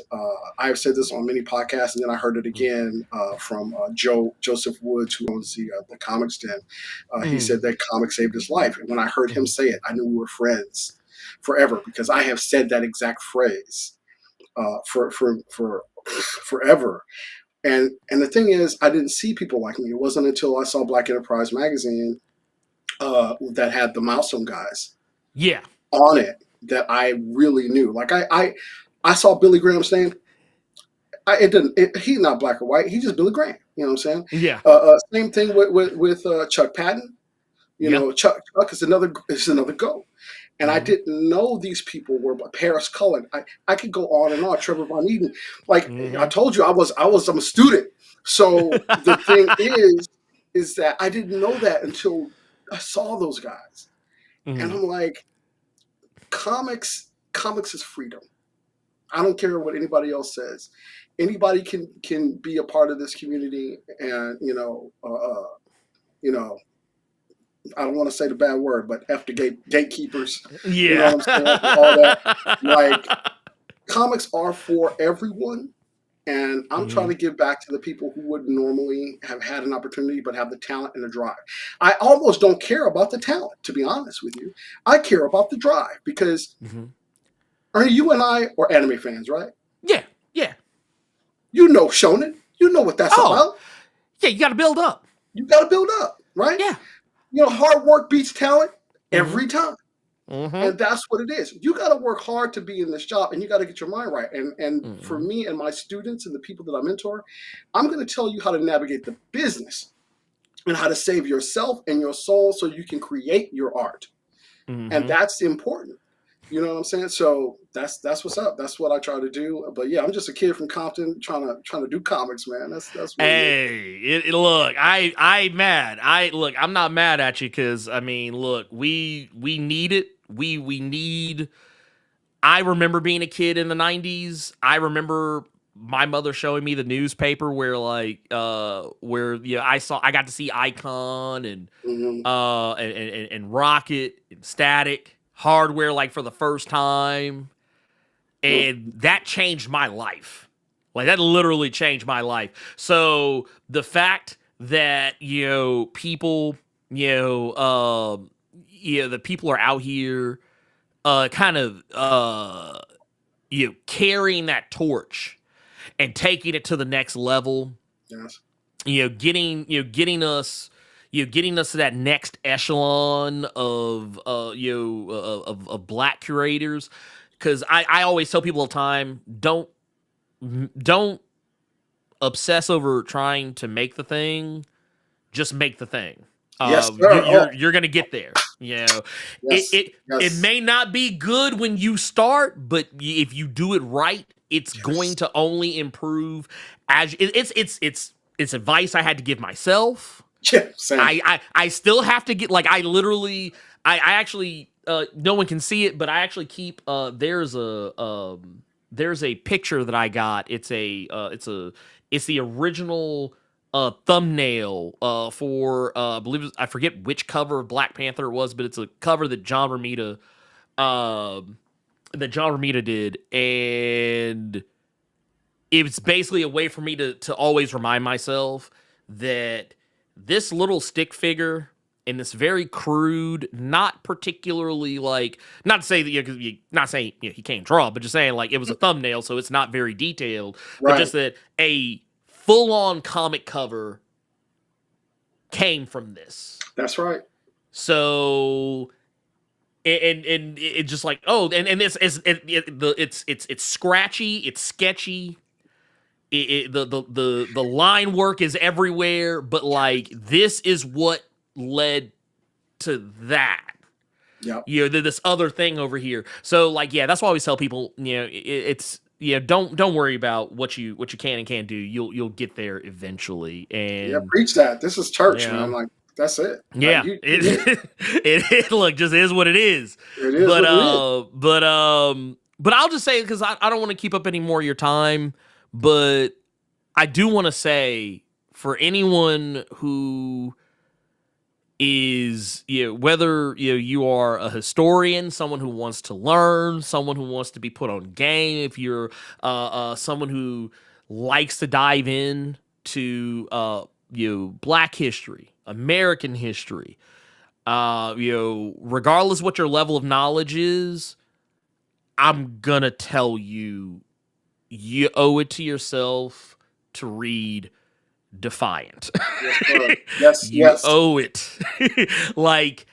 I've said this on many podcasts, and then I heard it again from Joseph Woods, who owns the Comics Den. He Mhm. said that comics saved his life, and when I heard him Mhm. say it, I knew we were friends forever because I have said that exact phrase for forever. And the thing is, I didn't see people like me. It wasn't until I saw Black Enterprise magazine that had the Milestone guys Yeah. on it that I really knew. Like I saw Billy Graham's name. It didn't. He's not black or white. He's just Billy Graham. You know what I'm saying? Yeah. Same thing with Chuck Patton. Yeah. Chuck is another go. And I Mhm. didn't know these people were Paris Cullen. I could go on and on. Trevor Von Eden. Like I Mhm. told you, I'm a student. So the thing is that I didn't know that until I saw those guys, and Mhm. I'm like, comics is freedom. I don't care what anybody else says. Anybody can be a part of this community, and you know, I don't want to say the bad word, but f the gatekeepers. You know Yeah. what I'm saying? All that. Like comics are for everyone, and I'm trying Mhm. to give back to the people who wouldn't normally have had an opportunity, but have the talent and the drive. I almost don't care about the talent, to be honest with you. I care about the drive because Mhm. are you and I are anime fans, right? Yeah. Yeah. You know shonen. You know what that's Oh, about. yeah. You got to build up. You got to build up, right? Yeah. Hard work beats talent Mhm. every time. Mhm. And that's what it is. You got to work hard to be in this job, and you got to get your mind right. And for Mhm. me and my students and the people that I mentor, I'm going to tell you how to navigate the business and how to save yourself and your soul so you can create your art. And Mhm. that's important. You know what I'm saying? So that's what's up. That's what I try to do. But yeah, I'm just a kid from Compton trying to do comics, man. That's really it. Hey, look, I mad. Look, I'm not mad at you because I mean, look, we need it. We need. I remember being a kid in the '90s. I remember my mother showing me the newspaper where where I got to see Icon and Hmm. and Rocket and Static Hardware like for the first time, and that changed my life. Like that literally changed my life. So the fact that people the people are out here kind of carrying that torch and taking it to the next level, Yes. getting us to that next echelon of of black curators. Because I always tell people all the time, don't obsess over trying to make the thing, just make the thing. Yes, You, sir. Oh, you're gonna get there. It yes. it it Yes. may not be good when you start, but if you do it right, it's going Yes. to only improve. As it's advice I had to give myself. Yeah. Same. I still have to get like I literally I actually no one can see it, but I actually keep there's a picture that I got. It's the original thumbnail for I believe I forget which cover of Black Panther it was, but it's a cover that um John Romita did, and it's basically a way for me to always remind myself that this little stick figure in this very crude, not particularly like, not to say that not saying he can't draw, but just saying like it was a thumbnail, so it's not very detailed, but Right. just that a full on comic cover came from this. That's right. So and it's just like, oh, and it's scratchy, it's sketchy. The line work is everywhere, but like this is what led to that. Yep. This other thing over here. So like, yeah, that's why I always tell people, it's don't worry about what you can and can't do. You'll get there eventually. Yeah, And preach that. This is church, man. yeah, Like, that's it. yeah, You hit it. it look, just is what it is. It is But what it is. but I'll just say, because I don't want to keep up any more of your time, but I do want to say, for anyone who is, whether you are a historian, someone who wants to learn, someone who wants to be put on game, if you're someone who likes to dive in to Black history, American history, regardless what your level of knowledge is, I'm gonna tell you, you owe it to yourself to read Defiant. Yes, sir. Yes, You yes. owe it. Like,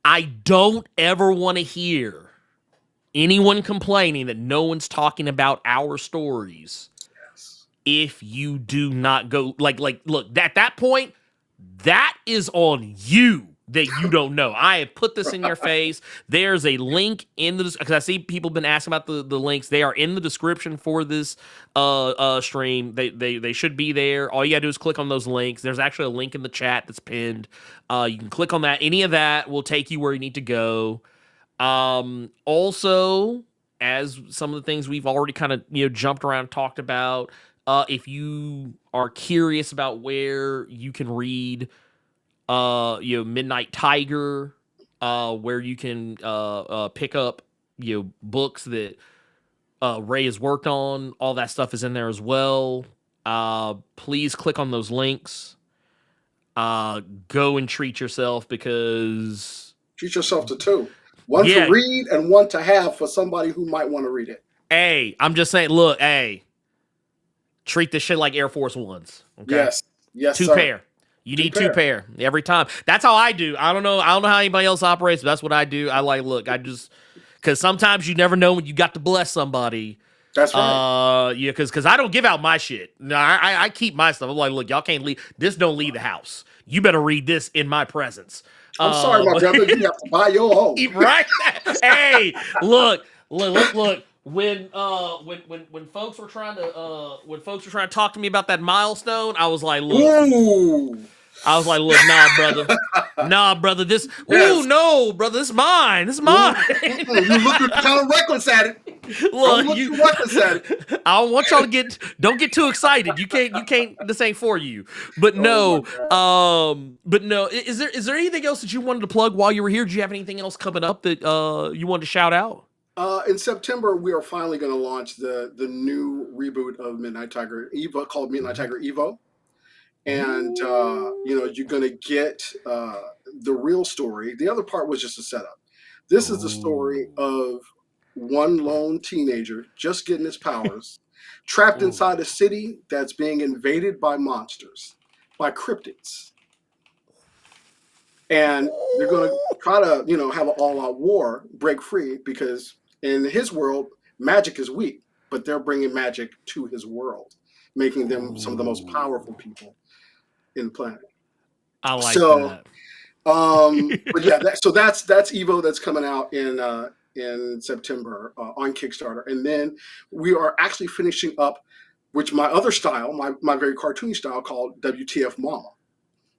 I don't ever want to hear anyone complaining that no one's talking about our stories Yes. if you do not go, like look, at that point, that is on you that you don't know. I have put this in your face. There's a link in the, because I see people have been asking about the links. They are in the description for this stream. They should be there. All you gotta do is click on those links. There's actually a link in the chat that's pinned. You can click on that. Any of that will take you where you need to go. Also, as some of the things we've already kind of jumped around and talked about, if you are curious about where you can read Midnight Tiger, where you can pick up books that Ray has worked on, all that stuff is in there as well. Please click on those links. Go and treat yourself, because Treat yourself to two. One to read and one to have for somebody who might want to read it. Hey, I'm just saying, look, hey, treat this shit like Air Force Ones. Okay? Yes. Yes, two sir. pair. You need two pair every time. That's how I do. I don't know how anybody else operates, but that's what I do. I like, look, I just, because sometimes you never know when you got to bless somebody. That's right. Yeah, because I don't give out my shit. No, I keep my stuff. I'm like, look, y'all can't leave. This don't leave the house. You better read this in my presence. I'm sorry, my brother. You have to buy your own. Right? Hey, look. When folks were trying to talk to me about that milestone, I was like, look. Ooh. I was like, look, nah, brother, this, yes. Ooh, no, brother, this is mine, You look kind of reckless at it. Look, you reckless at it. I don't want y'all to don't get too excited. You can't, this ain't for you. But no, is there anything else that you wanted to plug while you were here? Do you have anything else coming up that you wanted to shout out? In September, we are finally going to launch the new reboot of Midnight Tiger Evo, called Midnight Tiger Evo. And, you're going to get the real story. The other part was just a setup. This is the story of one lone teenager just getting his powers, trapped inside a city that's being invaded by monsters, by cryptids. And they're going to try to, have an all-out war, break free, because in his world, magic is weak, but they're bringing magic to his world, making them some of the most powerful people in the planet. I like that. But yeah, that's Evo, that's coming out in September on Kickstarter, and then we are actually finishing up, which my other style, my very cartoony style, called WTF Mama,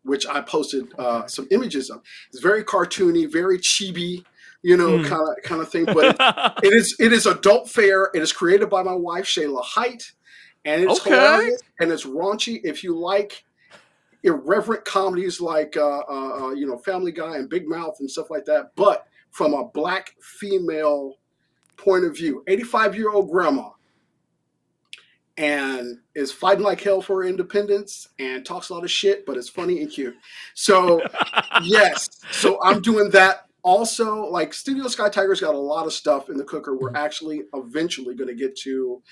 which I posted some images of. It's very cartoony, very chibi, kind of thing. But it is adult fare. It is created by my wife Shayla Height, and it's hilarious and it's raunchy. If you like irreverent comedies like Family Guy and Big Mouth and stuff like that, but from a Black female point of view, 85-year-old grandma, and is fighting like hell for her independence and talks a lot of shit, but it's funny and cute. So yes, so I'm doing that. Also, like, Studio Sky Tiger's got a lot of stuff in the cooker. We're actually eventually going to get to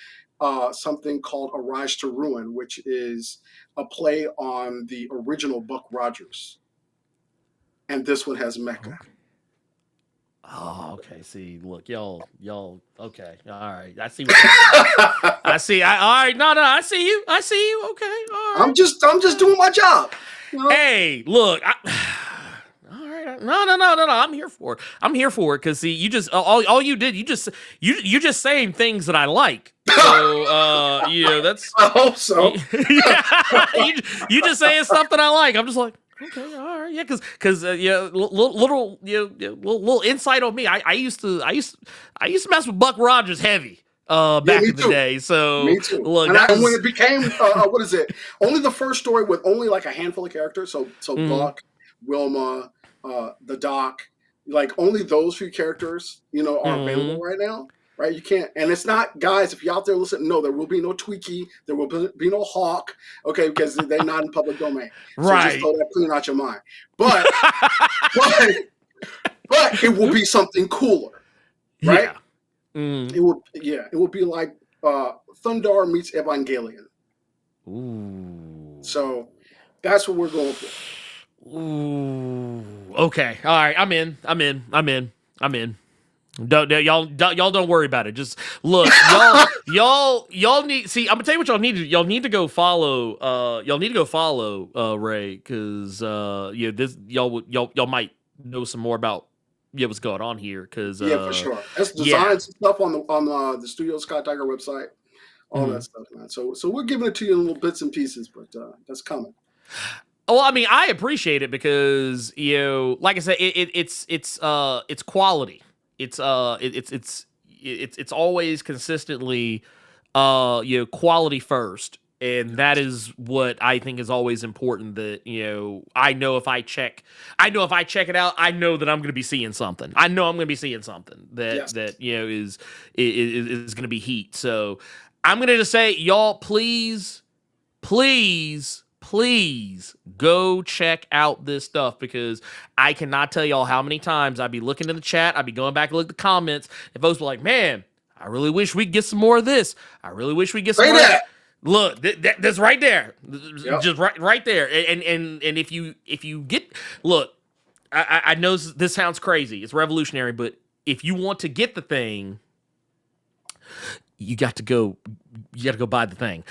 something called A Rise to Ruin, which is a play on the original Buck Rogers. and this one has mecha. Okay. Oh, okay. See, look, y'all. Okay, all right. I see. I see. All right. No. I see you. Okay. All right. I'm just doing my job. You know? Hey, look. All right. No. I'm here for it. Because see, you just all you did. You just saying things that I like. So that's. I hope so. you just saying stuff that I like. I'm just like. Okay, all right, yeah, because little insight on me. I used to mess with Buck Rogers heavy back in the day. So me too. Look, and when it became what is it? Only the first story with only like a handful of characters. So Buck, Wilma, the Doc, like only those few characters, are available right now. Right, you can't, and it's not, guys. If you're out there listening, no, there will be no Tweaky, there will be no Hawk, okay, because they're not in public domain. So right. Just throw that clean out your mind. But it will be something cooler, right? Yeah. It will be like Thundar meets Evangelion. Ooh. So that's what we're going for. Ooh. Okay. All right. I'm in. Y'all don't worry about it. Just look, y'all need. See, I'm gonna tell you what y'all need to do. Y'all need to go follow. Ray, because this y'all might know some more about what's going on here. Because for sure, that's designs and stuff on the Studio Sky Tiger website, all that stuff, man. So we're giving it to you in little bits and pieces, but that's coming. Well, I mean, I appreciate it because like I said, it's quality. It's always consistently quality first, and that is what I think is always important. That I know if I check it out, I know that I'm going to be seeing something. I know I'm going to be seeing something that is going to be heat. So I'm going to just say, y'all, please go check out this stuff, because I cannot tell y'all how many times I'd be looking in the chat, I'd be going back and look at the comments, and folks were like, man, I really wish we'd get some more of this. I really wish we'd get some more of that. Look, that's right there. Yep. Just right there. And if you get, look, I know this sounds crazy. It's revolutionary, but if you want to get the thing, you got to go buy the thing.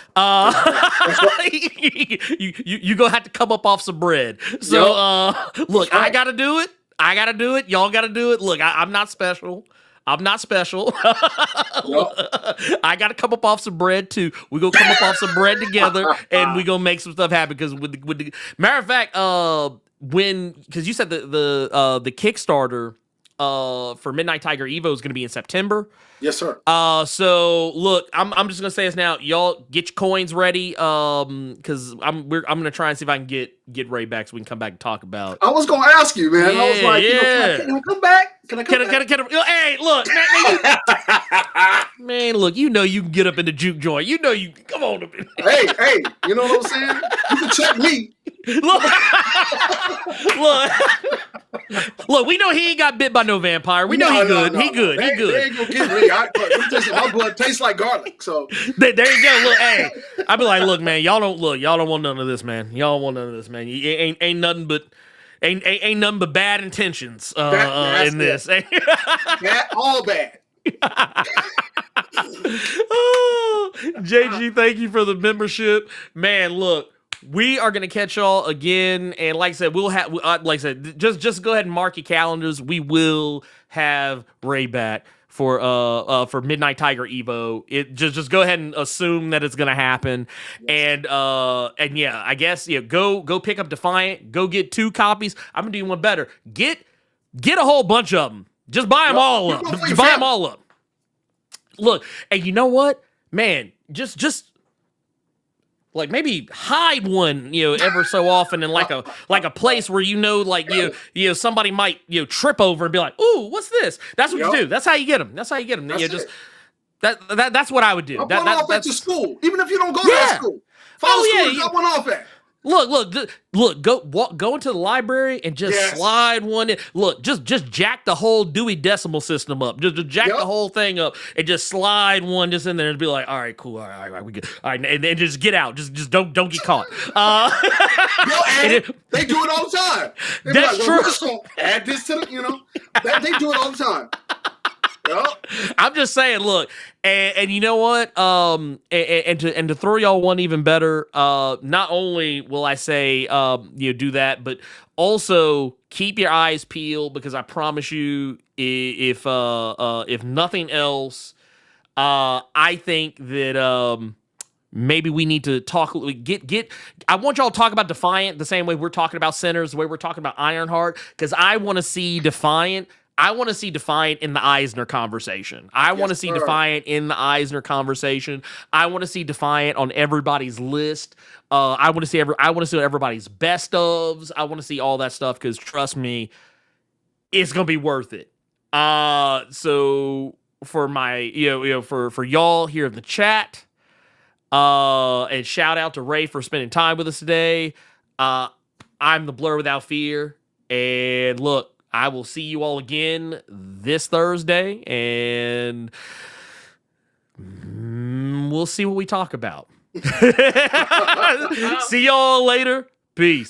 You gonna have to come up off some bread. So look, I gotta do it. Y'all gotta do it. Look, I'm not special. Yep. I gotta come up off some bread too. We gonna come up off some bread together, and we gonna make some stuff happen. Because with the matter of fact, because you said the Kickstarter for Midnight Tiger Evo is gonna be in September. Yes, sir. So look, I'm just gonna say this now. Y'all get your coins ready. Because I'm gonna try and see if I can get Ray back so we can come back and talk about. I was gonna ask you, man. I was like, can I come back? Can I come back? Hey, look, man, look, you can get up in the juke joint. You come on up in. Hey, you know what I'm saying? You can check me. Look, we know he ain't got bit by no vampire. We know he good. He good. They ain't gonna get me. My blood tastes like garlic. So there you go. Look, hey, I be like, look, man, y'all don't want none of this, man. Y'all don't want none of this, man. Ain't nothing but bad intentions in this. That all bad. Oh, JG, thank you for the membership, man. Look. We are gonna catch y'all again, and like I said, we'll have. Like I said, just go ahead and mark your calendars. We will have Ray back for Midnight Tiger Evo. It just go ahead and assume that it's gonna happen, and yeah, I guess go pick up Defiant. Go get 2 copies. I'm gonna do one better. Get a whole bunch of them. Just buy them all up. Just buy them all up. Look, and you know what, man? Just. Like maybe hide one, ever so often in like a place where somebody might trip over and be like, "Ooh, what's this?" That's what you do. That's how you get them. That's what I would do. That's off at your school, even if you don't go to that school. Follow school, got one off at. Look, go into the library and just slide one in. Look, just jack the whole Dewey Decimal System up. Just jack the whole thing up and just slide one just in there and be like, all right, cool, all right, we good. All right, and then just get out. Just don't get caught. They do it all the time. They That's like, true. We're just gonna add this to the, they do it all the time. Yep. I'm just saying, look, and you know what? And to throw y'all one even better, not only will I say do that, but also keep your eyes peeled, because I promise you, if nothing else, I think that maybe we need to talk. I want y'all to talk about Defiant the same way we're talking about Sinners, the way we're talking about Ironheart, because I want to see Defiant. I want to see Defiant in the Eisner conversation. I want to see Defiant in the Eisner conversation. I want to see Defiant on everybody's list. I want to see everybody's best ofs. I want to see all that stuff, because trust me, it's gonna be worth it. So for my for y'all here in the chat, and shout out to Ray for spending time with us today. I'm the Blerd Without Fear, and look, I will see you all again this Thursday, and we'll see what we talk about. See y'all later. Peace.